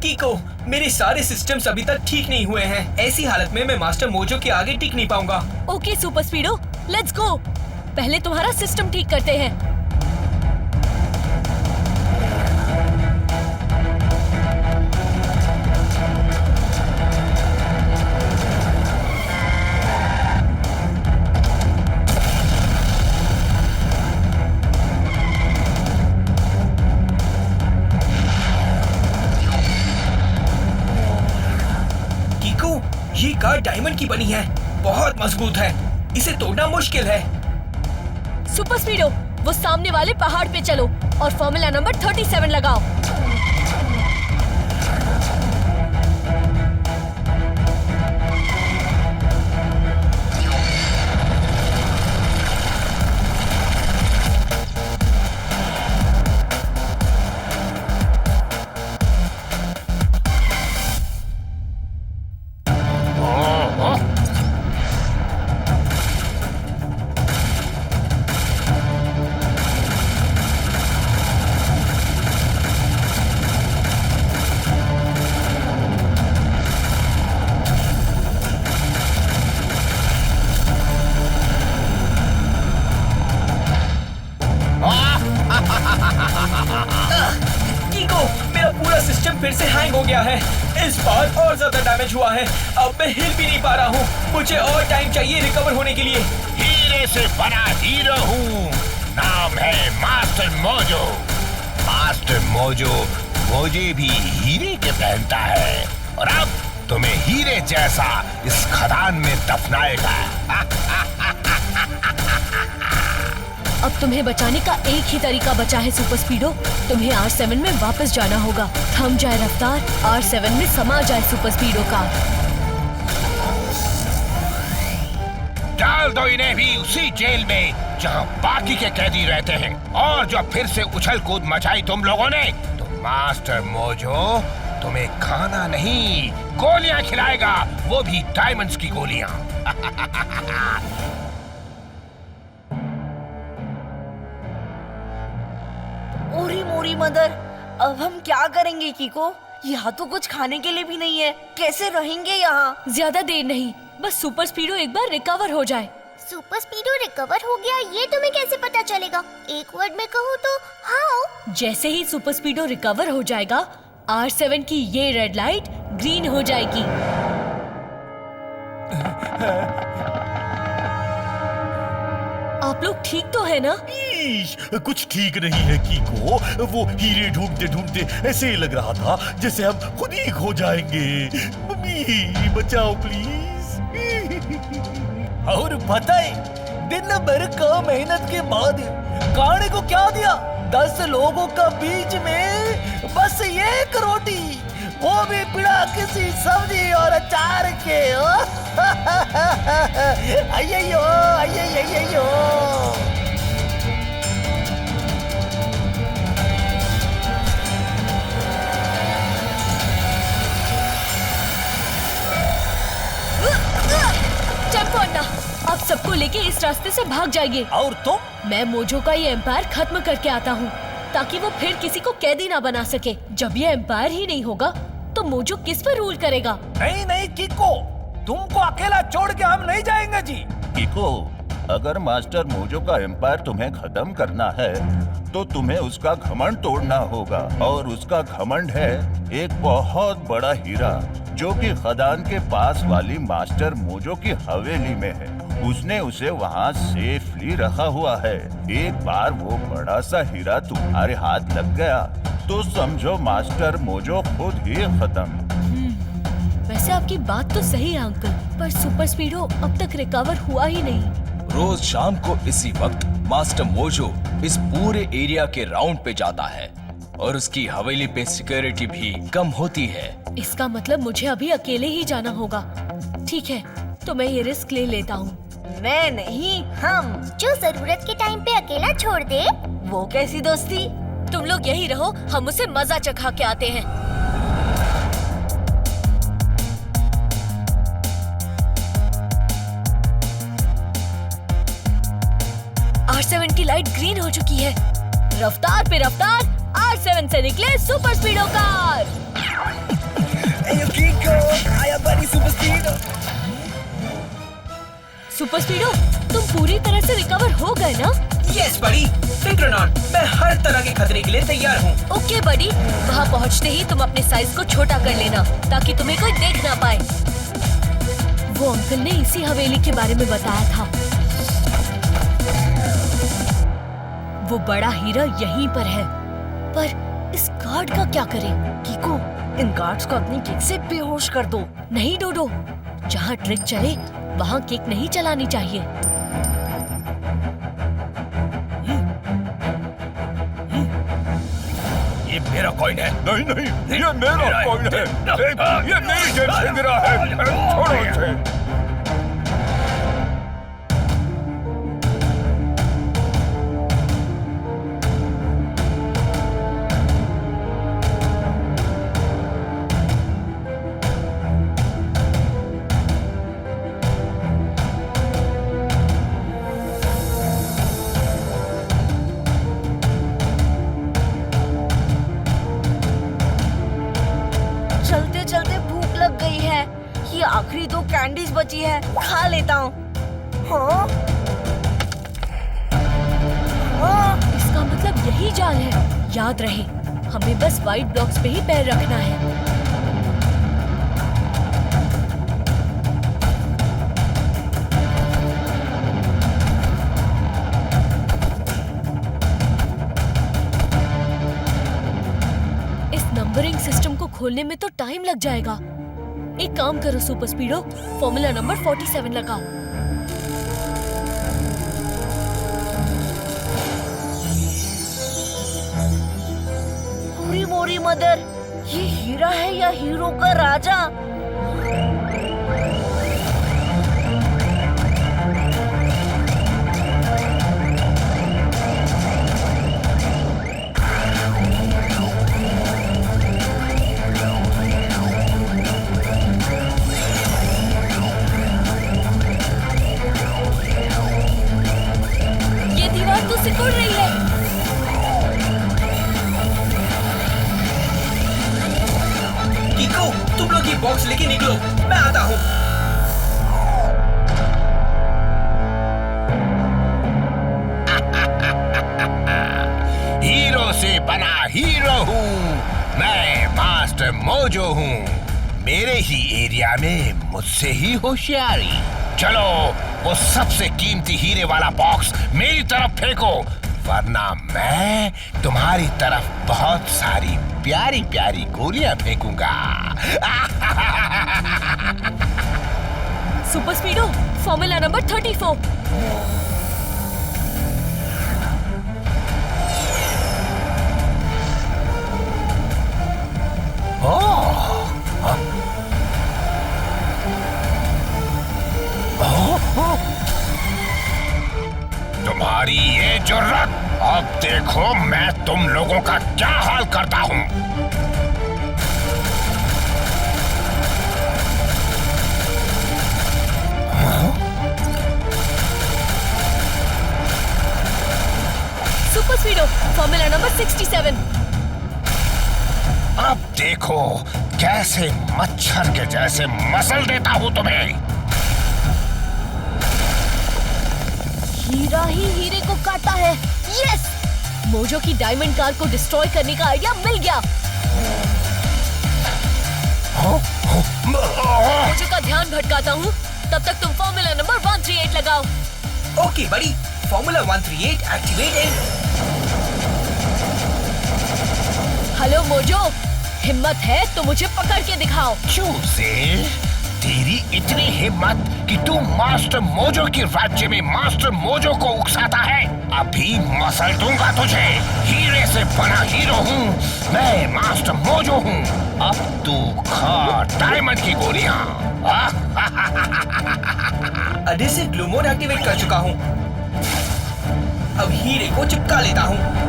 कीको, मेरे सारे सिस्टम्स अभी तक ठीक नहीं हुए हैं। ऐसी हालत में मैं मास्टर मोजो के आगे टिक नहीं पाऊंगा। Okay Super Speedo, let's go. पहले तुम्हारा सिस्टम ठीक करते हैं। ये कार डायमंड की बनी है, बहुत मजबूत है। इसे तोड़ना मुश्किल है। सुपर स्पीडो, वो सामने वाले पहाड़ पे चलो और फॉर्मूला नंबर 37 लगाओ। सिस्टम फिर से हैंग हो गया है। इस बार और ज्यादा डैमेज हुआ है। अब मैं हिल भी नहीं पा रहा हूँ। मुझे और टाइम चाहिए रिकवर होने के लिए। हीरे से बना हीरो हूँ, नाम है मास्टर मोजो। मास्टर मोजो मुझे भी हीरे के पहनता है और अब तुम्हें हीरे जैसा इस खदान में दफनाएगा। अब तुम्हें बचाने का एक ही तरीका बचा है सुपर स्पीडो। तुम्हें R7 में वापस जाना होगा। थम जाए रफ्तार, R7 में समा जाए सुपर स्पीडो का। डाल दो इन्हें भी उसी जेल में जहां बाकी के कैदी रहते हैं। और जो फिर से उछल कूद मचाई तुम लोगों ने, तो मास्टर मोजो तुम्हें खाना नहीं गोलियां खिलाएगा, वो भी डायमंड्स की गोलियां। ओरी मोरी मदर, अब हम क्या करेंगे कीको? यहाँ तो कुछ खाने के लिए भी नहीं है, कैसे रहेंगे यहाँ? ज्यादा देर नहीं, बस सुपर स्पीडो एक बार रिकवर हो जाए। सुपर स्पीडो रिकवर हो गया ये तुम्हें कैसे पता चलेगा? एक वर्ड में कहूँ तो हाउ? जैसे ही सुपर स्पीडो रिकवर हो जाएगा, R7 की ये रेड लाइट ग्रीन हो जाएगी। आप लोग ठीक तो है ना? कुछ ठीक नहीं है कीको। वो हीरे ढूंढते ढूंढते ऐसे लग रहा था जैसे हम खुद ही खो जाएंगे। मम्मी बचाओ प्लीज। और पता है, दिन भर का मेहनत के बाद खाने को क्या दिया? 10 लोगों का बीच में बस एक रोटी, वो भी बिना किसी सब्जी और अचार के। अय्यो अय्यो। टेम्पो अन्ना, आप सबको लेके इस रास्ते से भाग जाइए। और तुम? मैं मोजो का ये एम्पायर खत्म करके आता हूँ, ताकि वो फिर किसी को कैदी ना बना सके। जब ये एम्पायर ही नहीं होगा तो मोजो किस पर रूल करेगा? नहीं नहीं कीको, तुमको अकेला छोड़ के हम नहीं जाएंगे जी। कीको, अगर मास्टर मोजो का एम्पायर तुम्हें खत्म करना है तो तुम्हें उसका घमंड तोड़ना होगा। और उसका घमंड है एक बहुत बड़ा हीरा जो कि खदान के पास वाली मास्टर मोजो की हवेली में है। उसने उसे वहाँ सेफली रखा हुआ है। एक बार वो बड़ा सा हीरा तुम्हारे हाथ लग गया तो समझो मास्टर मोजो खुद ही खत्म। वैसे आपकी बात तो सही है अंकल, पर सुपर स्पीडो अब तक रिकवर हुआ ही नहीं। रोज शाम को इसी वक्त मास्टर मोजो इस पूरे एरिया के राउंड पे जाता है और उसकी हवेली पे सिक्योरिटी भी कम होती है। इसका मतलब मुझे अभी अकेले ही जाना होगा। ठीक है, तो मैं ये रिस्क ले लेता हूँ। मैं नहीं, हम। जो जरूरत के टाइम पे अकेला छोड़ दे। वो कैसी दोस्ती? तुम लोग यही रहो, हम उसे मजा चखा के आते हैं। R7 की लाइट ग्रीन हो चुकी है। रफ्तार पे रफ्तार, R7 से निकले सुपर स्पीडो कार। सुपर स्पीडो, तुम पूरी तरह से रिकवर हो गए ना? यस बड़ी, फिक्र नॉट, मैं हर तरह के खतरे के लिए तैयार हूँ। ओके बड़ी, वहाँ पहुँचते ही तुम अपने साइज को छोटा कर लेना ताकि तुम्हें कोई देख ना पाए। वो अंकल ने इसी हवेली के बारे में बताया था। वो बड़ा हीरा यहीं पर है, पर इस गार्ड का क्या करें? कीको, इन गार्ड्स को अपनी किक से बेहोश कर दो। नहीं डोडो, जहाँ ट्रिक चले वहाँ किक नहीं चलानी चाहिए। ये मेरा कॉइन है। नहीं नहीं, ये मेरा कॉइन है। ये मेरी जेब से गिरा है। छोड़ो इसे। चलते चलते भूख लग गई है। ये आखिरी 2 कैंडीज बची है, खा लेता हूँ। हाँ? इसका मतलब यही जाल है। याद रहे, हमें बस व्हाइट ब्लॉक्स पे ही पैर रखना है। इस नंबरिंग सिस्टम को खोलने में तो टाइम लग जाएगा। एक काम करो सुपर स्पीडो, फॉर्मूला नंबर 47 लगाओ। मोरी मदर, ये हीरा है या हीरो का राजा? ये दीवार तो सिकुड़ रही है। तुम लोग ये बॉक्स लेके निकलो, मैं आता हूँ। हीरो से बना हीरो हूँ, मैं मास्टर मोजो हूँ। मेरे ही एरिया में मुझसे ही होशियारी। चलो वो सबसे कीमती हीरे वाला बॉक्स मेरी तरफ फेंको, वरना मैं तुम्हारी तरफ बहुत सारी प्यारी प्यारी गोलियां फेंकूंगा। Super Speedo, formula number 34। तुम्हारी ये जुर्रत, अब देखो मैं तुम लोगों का क्या हाल करता हूँ। Super Speedo, formula number 67। अब देखो कैसे मच्छर के जैसे मसल देता हूँ तुम्हें। हीरा ही हीरे को काटा है। यस! मोजो की डायमंड कार को डिस्ट्रॉय करने का आइडिया मिल गया। मोजो का ध्यान भटकाता हूँ, तब तक तुम फॉर्मूला नंबर 138 लगाओ। ओके बड़ी, फॉर्मूला 138 एक्टिवेटेड। हेलो मोजो, हिम्मत है तो मुझे पकड़ के दिखाओ। चूजे, तेरी इतनी हिम्मत कि तू मास्टर मोजो के राज्य में मास्टर मोजो को उकसाता है। अभी मसल दूंगा तुझे। हीरे से बना हीरो हूँ, मैं मास्टर मोजो हूँ। अब तू खा डायमंड की गोलियां। एडिसिव ग्लू मोड एक्टिवेट कर चुका हूँ। अब हीरे को चिपका लेता हूँ।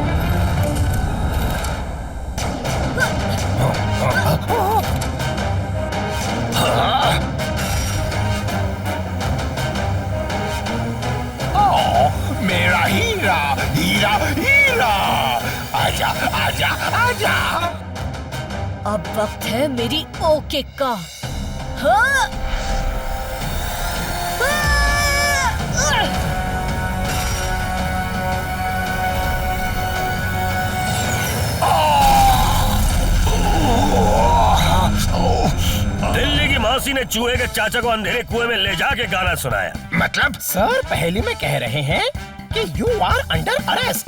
मेरा हीरा, हीरा, हीरा, आजा, आजा, आजा। अब वक्त है मेरी ओके का। हाँ! दिल्ली की मौसी ने चूहे के चाचा को अंधेरे कुएं में ले जाके गाना सुनाया। मतलब सर पहली में कह रहे हैं कि यू आर अंडर अरेस्ट।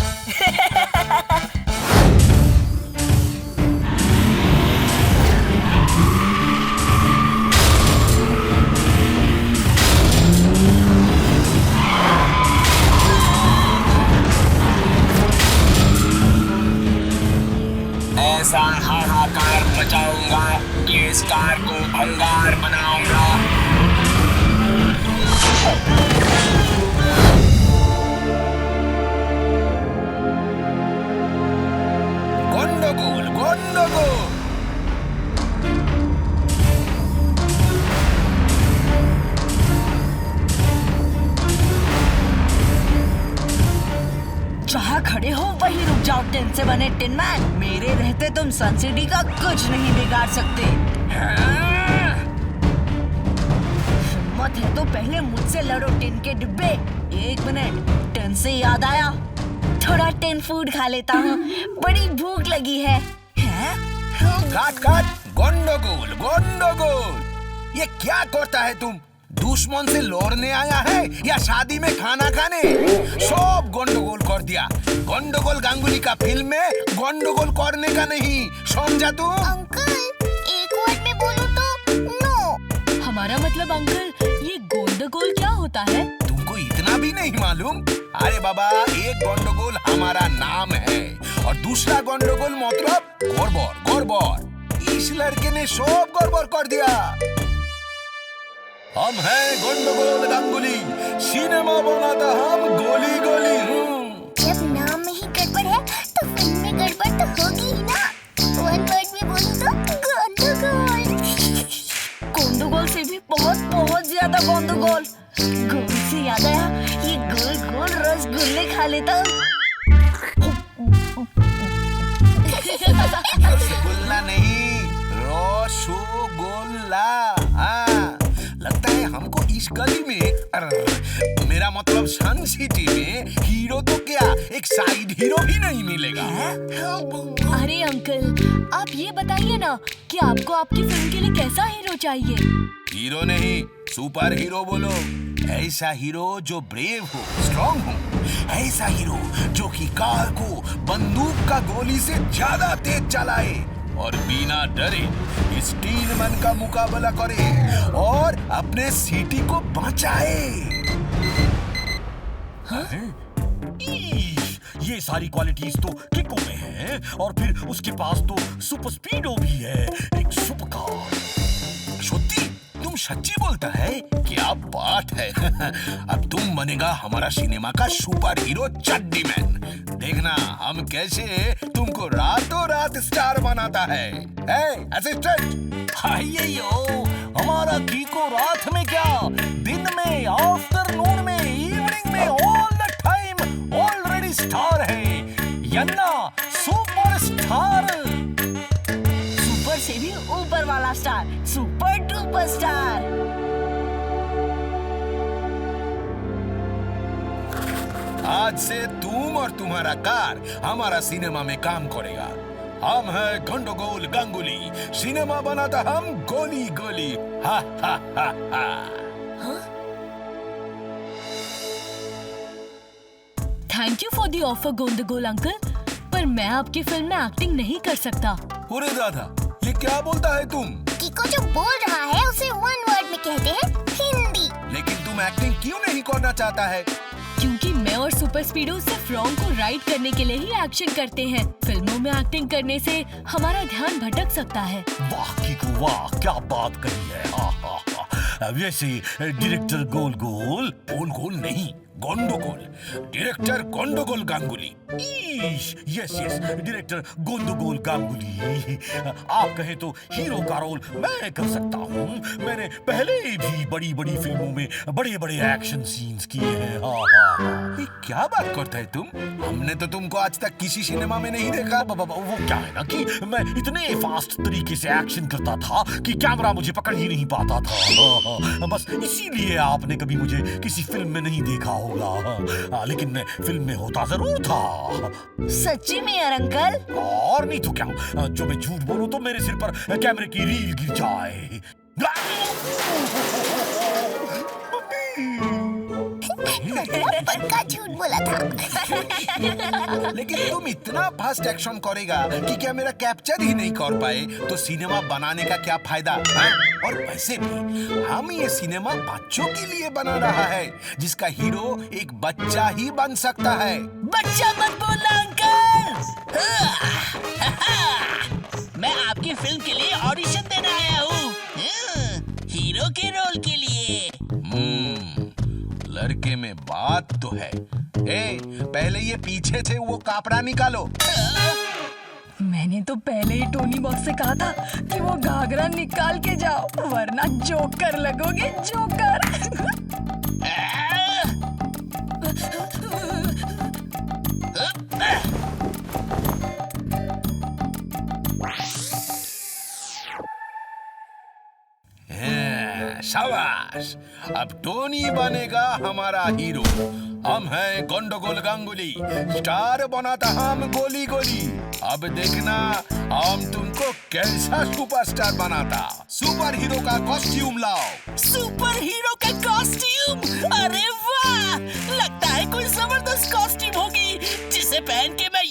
ऐसा हाहाकार मचाऊंगा कि इस कार को भंगार बनाऊंगा। गंडगोल, गंडगोल। जहाँ खड़े हो वहीं रुक जाओ टिन से बने टिन मैन। मेरे रहते तुम सन सिटी का कुछ नहीं बिगाड़ सकते। हिम्मत है तो पहले मुझसे लड़ो टिन के डिब्बे। एक मिनट, टिन से याद आया, थोड़ा टिन फूड खा लेता हूँ, बड़ी भूख लगी है। काट काट, गंडगोल गंडगोल। ये क्या करता है तुम? दुश्मन से लड़ने आया है या शादी में खाना खाने? सब गंडगोल कर दिया। गंडगोल गांगुली का फिल्म में गंडगोल करने का नहीं, समझा तुम? अंकल, एक वर्ड में बोलो तो नो। हमारा मतलब अंकल, ये गोंडगोल क्या होता है? तुमको इतना भी नहीं मालूम? अरे बाबा, एक गंडगोल हमारा नाम है और दूसरा गंडगोल मतलब गड़बड़ गड़बड़। इस लड़के ने सब गड़बड़ कर दिया। हम हैं गंडगोल गांगुली, सिनेमा बनाता हम गोली गोली। जब नाम में ही गड़बड़ है तो फिल्म में गड़बड़ तो होगी ही ना। वन वर्ड में बोलूं तो गंडगोल। गोंडगोल से भी बहुत ज्यादा गोंडगोल। गोल से याद आया, ये गोल गोल रसगुल्ले खा लेता। रसगुल्ला नहीं, रसगुल्ला। हाँ, लगता है हमको इस गली में, मेरा मतलब सन सिटी में, हीरो तो क्या एक साइड हीरो भी नहीं मिलेगा। अरे अंकल, आप ये बताइए ना कि आपको आपकी फिल्म के लिए कैसा हीरो चाहिए? हीरो नहीं, सुपर हीरो बोलो। ऐसा हीरो जो ब्रेव हो, स्ट्रॉन्ग हो। ऐसा हीरो जो कि कार को बंदूक का गोली से ज्यादा तेज चलाए और बिना डरे इस तीन मन का मुकाबला करे और अपने सिटी को बचाए। ये सारी क्वालिटीज तो किको में है और फिर उसके पास तो सुपर स्पीडो भी है, एक सुपर कार। सच्ची, तुम सच्ची बोलता है? क्या बात है। अब तुम बनेगा हमारा सिनेमा का सुपर हीरो चड्डी मैन। देखना हम कैसे तुमको रातों रात स्टार बनाता है। असिस्टेंट, आइए यो, हमारा कीको रात में क्या, दिन में, आफ्टरनून में, इवनिंग में, all the time already star है। यन्ना सुपर स्टार। सुपर से भी ऊपर वाला स्टार, सुपर डुपर स्टार। आज से तुम और तुम्हारा कार हमारा सिनेमा में काम करेगा। हम हैं गंडगोल गांगुली, सिनेमा बनाता हम गोली गोली। हा हा हा हा। Thank you for the offer Gondogol uncle, पर मैं आपकी फिल्म में एक्टिंग नहीं कर सकता। अरे दादा, ये क्या बोलता है तुम? किको जो बोल रहा है उसे वन वर्ड में कहते हैं हिंदी। लेकिन तुम एक्टिंग क्यों नहीं करना चाहता है? क्योंकि मैं और सुपर स्पीडो सिर्फ रॉन्ग को राइट करने के लिए ही एक्शन करते हैं। फिल्मों में एक्टिंग करने से हमारा ध्यान भटक सकता है। वाह कीको वाह, क्या बात कही है। वैसे डायरेक्टर गोल गोल, गोल गोल नहीं, Gondogol. Director Gondogol Ganguly. Yes yes, director Gondogol Ganguly. आप कहें तो हीरो का रोल मैं कर सकता हूँ। मैंने पहले भी बड़ी बड़ी फिल्मों में बड़े बड़े एक्शन सीन्स किए हैं। ये क्या बात करता है तुम? हमने तो तुमको आज तक किसी सिनेमा में नहीं देखा। वो क्या है ना कि मैं इतने फास्ट तरीके से एक्शन करता था कि कैमरा मुझे पकड़ ही नहीं पाता था। बस इसीलिए आपने कभी मुझे किसी फिल्म में नहीं देखा होगा, लेकिन मैं फिल्म में होता जरूर था। सच्ची में यार अंकल? और नहीं तो क्या, जो मैं झूठ बोलूं तो मेरे सिर पर कैमरे की रील गिर जाए। पक्का झूठ बोला था। लेकिन तुम इतना फास्ट एक्शन करेगा कि क्या मेरा कैप्चर ही नहीं कर पाए तो सिनेमा बनाने का क्या फायदा है? और वैसे भी हम ये सिनेमा बच्चों के लिए बना रहा है, जिसका हीरो एक बच्चा ही बन सकता है। बच्चा मत बोलना अंकल। मैं आपकी फिल्म के लिए ऑडिशन देने आया हूँ, हीरो के रोल के लिए। लड़के में बात तो है। पहले ये पीछे से वो कपड़ा निकालो। मैंने तो पहले ही टोनी बॉस से कहा था कि वो घाघरा निकाल के जाओ, वरना जोकर लगोगे, जोकर। शाबाश, अब टोनी बनेगा हमारा हीरो हम हैं गंडोगोल गांगुली, स्टार बनाता हम गोली गोली। अब देखना हम तुमको कैसा सुपरस्टार बनाता। सुपर हीरो का कॉस्ट्यूम लाओ। सुपर हीरो का कॉस्ट्यूम? अरे वाह, लगता है कोई जबरदस्त कॉस्ट्यूम होगी जिसे पहन के मैं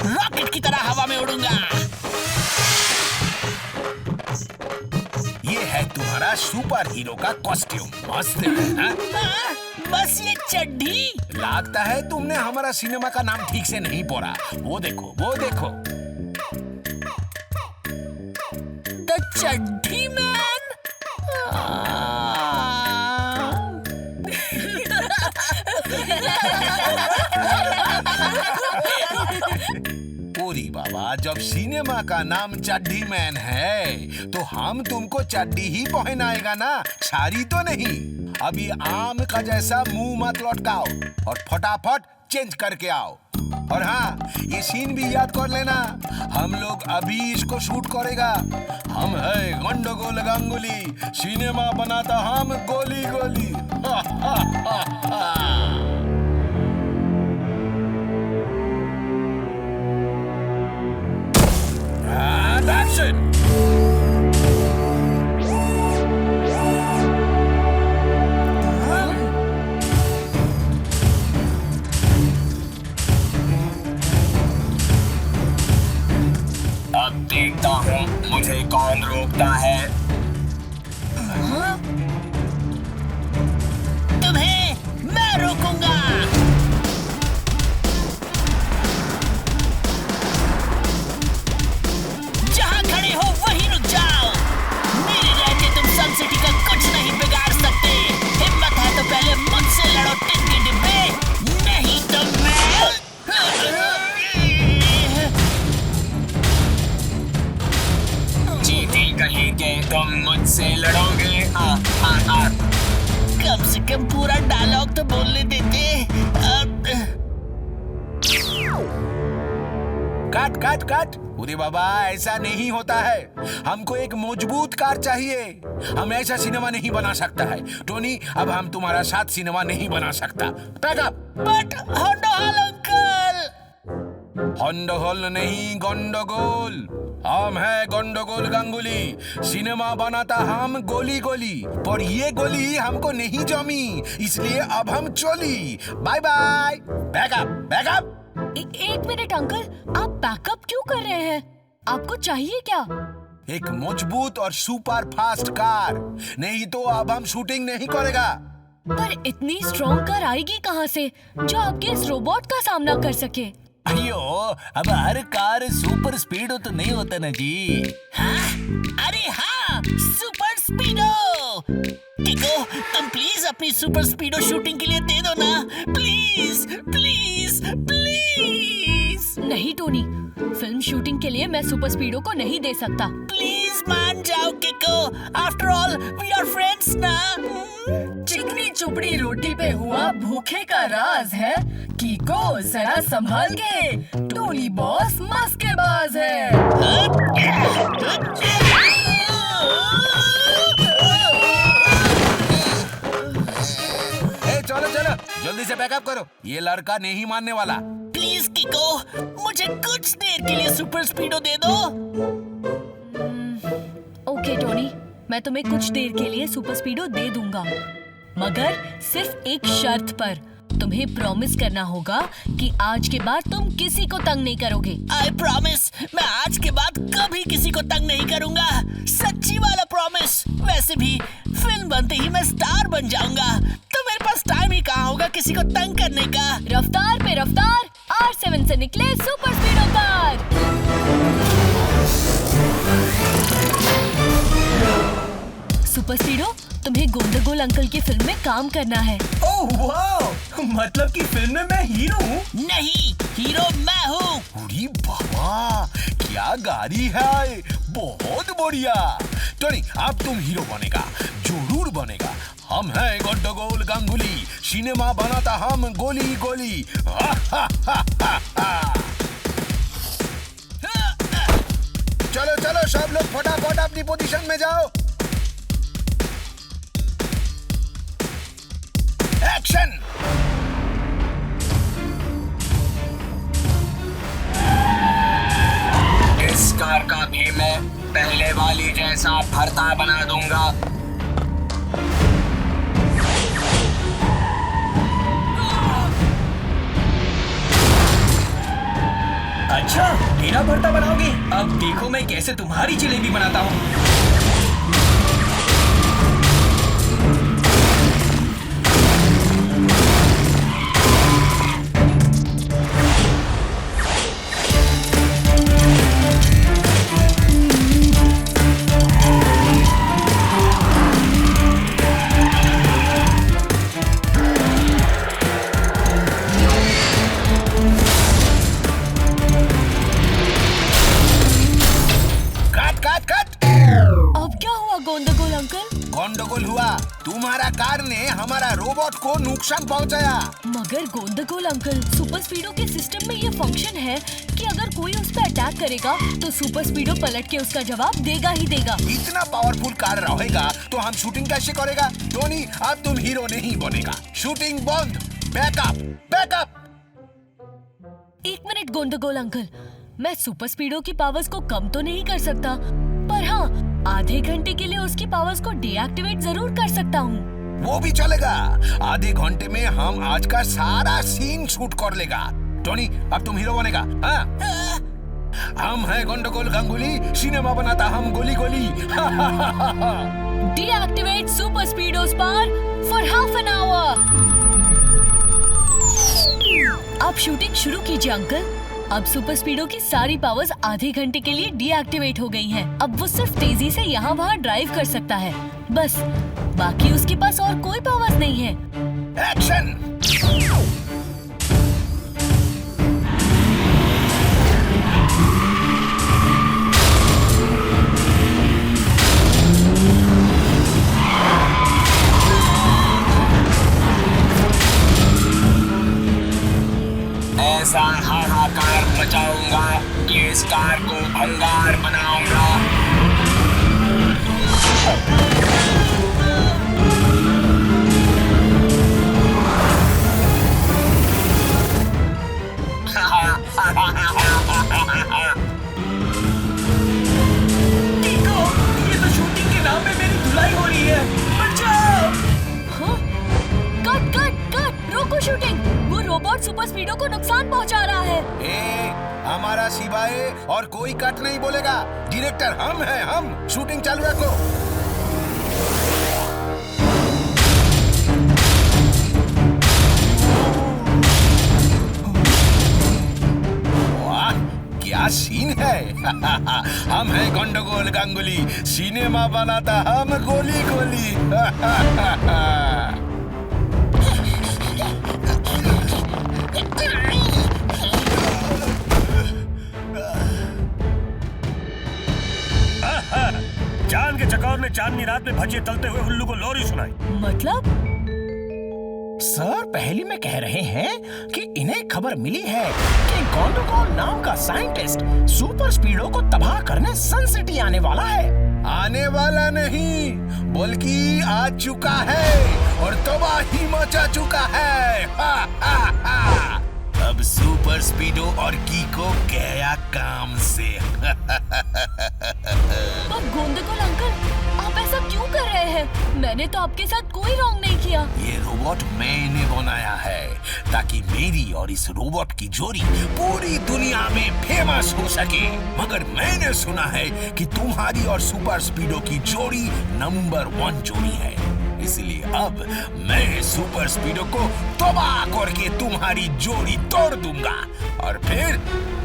रॉकेट की तरह हवा में उड़ूंगा। ये है तुम्हारा सुपर हीरो का कॉस्ट्यूम, मस्त है ना? बस ये चड्ढी? लगता है तुमने हमारा सिनेमा का नाम ठीक से नहीं पढ़ा। वो देखो, वो देखो। The chaddi man. ओरी बाबा, जब सिनेमा का नाम चड्ढी मैन है तो हम तुमको चड्ढी ही पहनाएगा ना, साड़ी तो नहीं। अभी आम का जैसा मुंह मत लटकाओ और फटाफट चेंज करके आओ। और हाँ, ये सीन भी याद कर लेना, हम लोग अभी इसको शूट करेगा। हम है गंडोगोल गांगुली, सिनेमा बनाता हम गोली गोली। That's it. अब देखता हूँ मुझे कौन रोकता है। तुम्हें मैं रोकूंगा। जहाँ खड़े हो वहीं रुक जाओ। मेरे रहते तुम सन सिटी का कुछ नहीं बिगाड़ सकते। हिम्मत है तो पहले मुझसे लड़ो टिन के डिब्बे, नहीं तो मैं। चींटी कहीं के तुम मुझसे लड़ोगे? कम से कम पूरा डायलॉग तो बोलने देते। Cut cut cut. अरे बाबा, ऐसा नहीं होता है। हमको एक मजबूत कार चाहिए। हम ऐसा सिनेमा नहीं बना सकता है। टोनी, अब हम तुम्हारा साथ सिनेमा नहीं बना सकता। Pack up. But Hondohol uncle. Hondohol नहीं, गंडोगोल। हम है गंडोगोल गांगुली, सिनेमा बनाता हम गोली गोली। पर ये गोली हमको नहीं जमी, इसलिए अब हम चोली। Bye bye. Back up, back up. एक मिनट अंकल, आप बैकअप क्यों कर रहे हैं? आपको चाहिए क्या? एक मजबूत और सुपर फास्ट कार, नहीं तो अब हम शूटिंग नहीं करेगा। पर इतनी स्ट्रॉन्ग कार आएगी कहाँ से जो आपके इस रोबोट का सामना कर सके? अयो, अब हर कार सुपर स्पीडो तो नहीं होता ना जी। हाँ? अरे हाँ, सुपर स्पीडो। टिको, तुम प्लीज अपनी सुपर स्पीडो शूटिंग के लिए दे दो ना, प्लीज प्लीज प्लीज। नहीं टोनी, फिल्म शूटिंग के लिए मैं सुपर स्पीडो को नहीं दे सकता। प्लीज मान जाओ Kiko, after all we are friends ना। चिकनी चुपड़ी रोटी पे हुआ भूखे का राज है। कीको जरा संभाल के, टोनी बॉस मस्केबाज है। चलो चलो, जल्दी से पैकअप करो, ये लड़का नहीं मानने वाला। प्लीज किको, मुझे कुछ देर के लिए सुपर स्पीडो दे दो। ओके टोनी, मैं तुम्हें कुछ देर के लिए सुपर स्पीडो दे दूंगा, मगर सिर्फ एक शर्त पर। तुम्हें प्रॉमिस करना होगा कि आज के बाद तुम किसी को तंग नहीं करोगे। आई प्रॉमिस, मैं आज के बाद कभी किसी को तंग नहीं करूंगा। सच्ची वाला प्रॉमिस। वैसे भी फिल्म बनते ही मैं स्टार बन जाऊंगा, तो मेरे पास टाइम ही कहाँ होगा किसी को तंग करने का। रफ्तार पे रफ्तार, R7 से निकले सुपर स्पीडो कार। सुपर स्पीडो, तुम्हें गोंडोगोल अंकल की फिल्म में काम करना है। ओह वाह, मतलब कि फिल्म में मैं हीरो हूँ? नहीं, हीरो मैं हूँ। अरे बाबा, क्या गाड़ी है, बहुत बढ़िया। टोनी, अब तुम हीरो बनेगा, जरूर बनेगा। हम हैं गंडोगोल गांगुली, सिनेमा बनाता हम गोली गोली। चलो चलो सब लोग फटाफट अपनी पोजीशन में जाओ। एक्शन। इस कार का भी मैं पहले वाली जैसा भरता बना दूंगा। अच्छा, मेरा भरता बनाओगे? अब देखो मैं कैसे तुम्हारी जलेबी बनाता हूँ। गोंडगोल हुआ, तुम्हारा कार ने हमारा रोबोट को नुकसान पहुंचाया। मगर गोंडगोल अंकल, सुपर स्पीडो के सिस्टम में ये फंक्शन है कि अगर कोई उस पर अटैक करेगा तो सुपर स्पीडो पलट के उसका जवाब देगा ही देगा। इतना पावरफुल कार रहेगा तो हम शूटिंग कैसे करेगा? टोनी, अब तुम हीरो नहीं बनेगा। शूटिंग बंद, बैकअप, बैकअप। 1 मिनट गोंडगोल अंकल, मैं सुपर स्पीडो की पावर्स को कम तो नहीं कर सकता, पर हाँ, आधे घंटे के लिए उसकी पावर्स को डीएक्टिवेट जरूर कर सकता हूँ। वो भी चलेगा। आधे घंटे में हम आज का सारा सीन शूट कर लेगा। टोनी, अब तुम हीरो बनेगा। हाँ? हम हैं गोंडगोल गांगुली, सिनेमा बनाता हम गोली गोली। डीएक्टिवेट सुपर स्पीडो स्पार फॉर हाफ एन आवर। आप शूटिंग शुरू कीजिए अंकल। अब सुपर स्पीडो की सारी पावर्स आधे घंटे के लिए डीएक्टिवेट हो गई हैं। अब वो सिर्फ तेजी से यहाँ वहाँ ड्राइव कर सकता है, बस। बाकी उसके पास और कोई पावर्स नहीं है। एक्शन। ऐसा हाहाकार मचाऊंगा कि इस कार को भंगार बनाऊंगा। देखो, ये तो शूटिंग के नाम पे मेरी धुलाई हो रही है। बचाओ! हाँ? कट कट कट, रोको शूटिंग। वो रोबोट सुपर स्पीडो को नुकसान पहुंचा रहा है। हमारा सिवाय और कोई कट नहीं बोलेगा। डायरेक्टर हम हैं, हम। शूटिंग चालू रखो। वाह, क्या सीन है। हम हैं गोंडगोल गांगुली, सिनेमा बनाता हम गोली गोली। चांद के चकोर ने चांदनी रात में भजिए तलते हुए उल्लू को लोरी सुनाई। मतलब? सर, पहली में कह रहे हैं कि इन्हें खबर मिली है कि गोंडगोल नाम का साइंटिस्ट सुपर स्पीडो को तबाह करने सन सिटी आने वाला है। आने वाला नहीं, बल्कि आ चुका है और तबाही मचा चुका है। हा, हा, हा। अब सुपर स्पीडो और कीको गया काम से। पर गोंडगोल अंकल, आप ऐसा क्यों कर रहे हैं? मैंने तो आपके साथ कोई रॉन्ग नहीं किया। ये रोबोट मैंने बनाया है ताकि मेरी और इस रोबोट की जोड़ी पूरी दुनिया में फेमस हो सके। मगर मैंने सुना है कि तुम्हारी और सुपर स्पीडो की जोड़ी नंबर 1 जोड़ी है, इसलिए अब मैं सुपर स्पीडो को तबाह करके तुम्हारी जोड़ी तोड़ दूंगा और फिर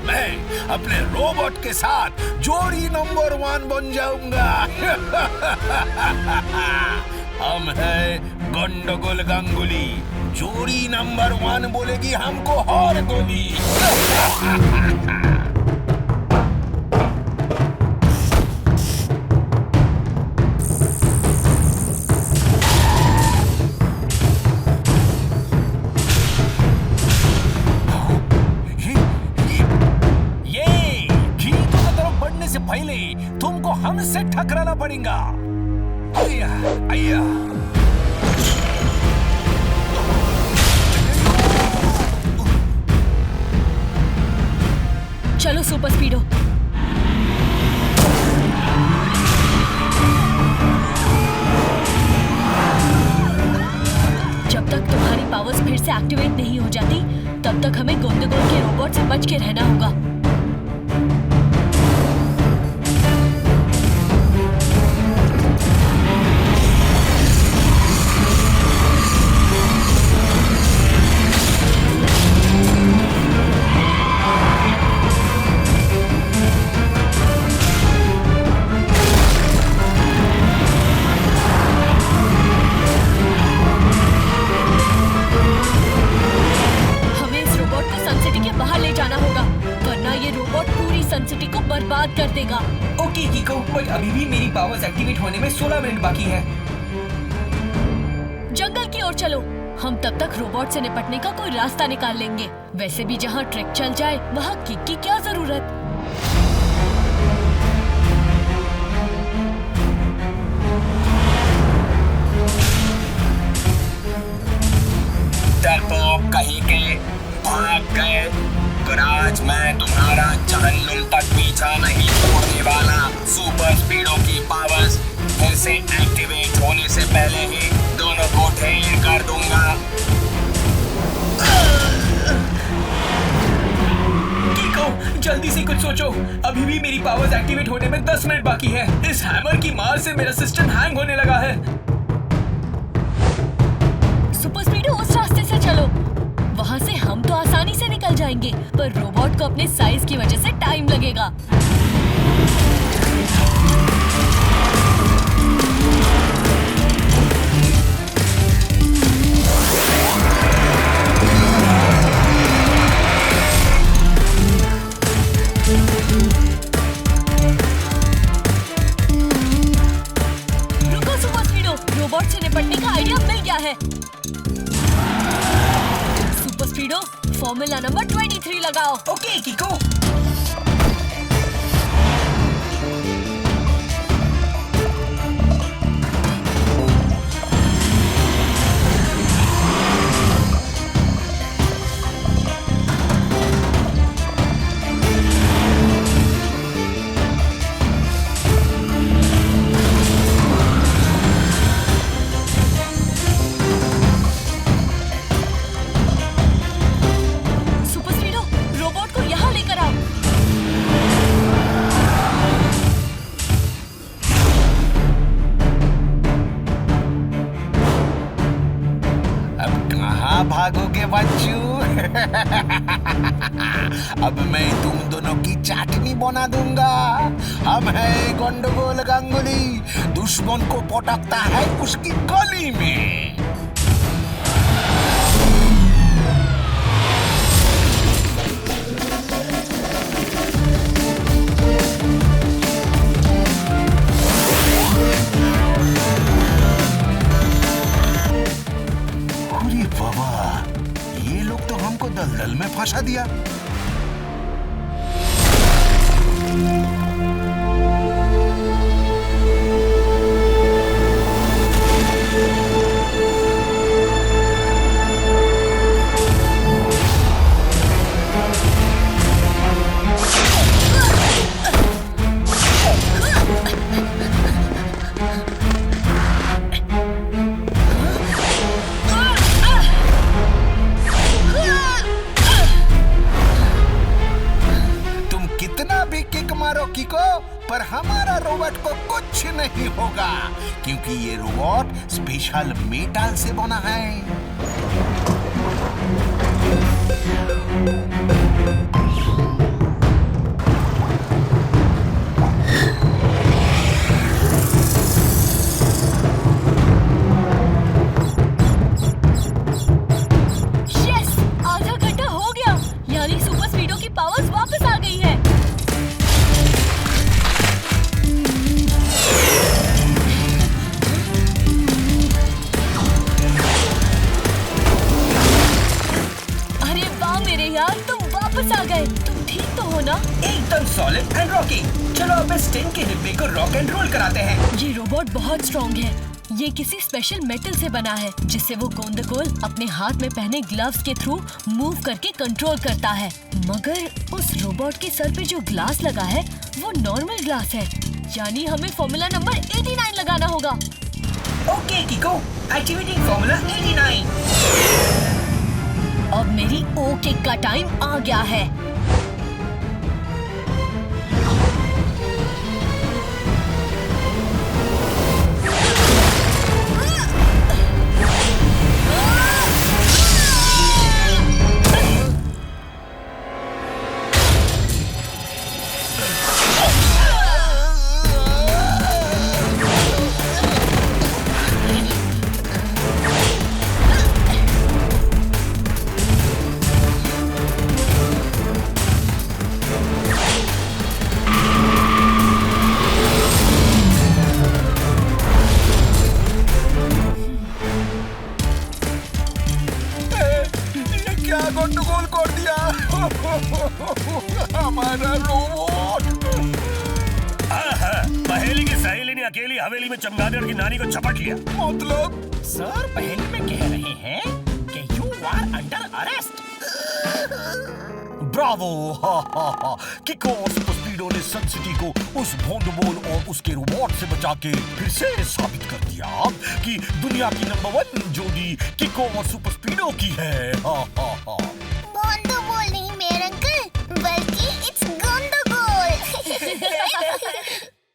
मैं अपने रोबोट के साथ जोड़ी नंबर 1 बन जाऊंगा। हम हैं गोंडगोल गांगुली, जोड़ी नंबर 1 बोलेगी हमको और गोली। से पहले तुमको हमसे टकराना पड़ेगा। अय्या, अय्या। से एक्टिवेट नहीं हो जाती, तब तक हमें गोंदगोल के रोबोट से बच के रहना होगा। कर देगा। ओके कीको, बट अभी भी मेरी पावर्स एक्टिवेट होने में 16 मिनट बाकी है। जंगल की ओर चलो, हम तब तक रोबोट से निपटने का कोई रास्ता निकाल लेंगे। वैसे भी जहाँ ट्रैक चल जाए वहाँ किक की क्या जरूरत। डरपोक कहीं के भाग गए। गराज में तुम्हारा जहन्नुम तक पीछा नहीं छोड़ने वाला। सुपर स्पीडो की पावर्स फिर से एक्टिवेट होने से पहले ही दोनों को ढेर कर दूंगा। कीको, जल्दी से कुछ सोचो। अभी भी मेरी पावर्स एक्टिवेट होने में 10 मिनट बाकी है। इस हैमर की मार से मेरा सिस्टम हैंग होने लगा है। सुपर स्पीडो, उस रास्ते से चलो। वहाँ से हम तो आसानी से निकल जाएंगे, पर रोबोट को अपने साइज की वजह से टाइम लगेगा। रुको सुपर स्पीडो, रोबोट से निपटने का आइडिया मिल गया है। स्पीडो, फॉर्मूला नंबर 23 लगाओ। Okay Kiko. भागोगे बच्चू? अब मैं तुम दोनों की चाटनी बना दूंगा। हम है गंडगोल गांगुली, दुश्मन को पटकता है उसकी गली में। दलदल में फंसा दिया। पर हमारा रोबोट को कुछ नहीं होगा, क्योंकि ये रोबोट स्पेशल मेटल से बना है। यस, आधा घंटा हो गया, यानी सुपर स्पीडो की पावर्स वापस आ गई है। आ गए, तुम ठीक तो हो ना? एकदम सॉलिड एंड रॉकिंग। चलो अब इस टिन के डिब्बे को रॉक एंड रोल कराते हैं। ये रोबोट बहुत स्ट्रॉन्ग है। ये किसी स्पेशल मेटल से बना है, जिसे वो गोंदगोल अपने हाथ में पहने ग्लव्स के थ्रू मूव करके कंट्रोल करता है। मगर उस रोबोट के सर पे जो ग्लास लगा है वो नॉर्मल ग्लास है, यानी हमें फॉर्मूला नंबर 89 लगाना होगा। Okay कीको, activating formula 89। अब मेरी ओ किक का टाइम आ गया है। क्या गंडगोल कर दिया हमारा रोबोट। पहेली की सहेली ने अकेली हवेली में चमगादड़ की नानी को झपट लिया। मतलब सर पहले में कह रहे हैं कि you are under arrest. Bravo! Kiko और सुपर स्पीडो ने सन सिटी को उस भोंडबोल और उसके रोबोट से बचा के फिर से साबित कर दिया कि दुनिया की नंबर 1 जोड़ी किको और सुपर स्पीडो की है। भोंदू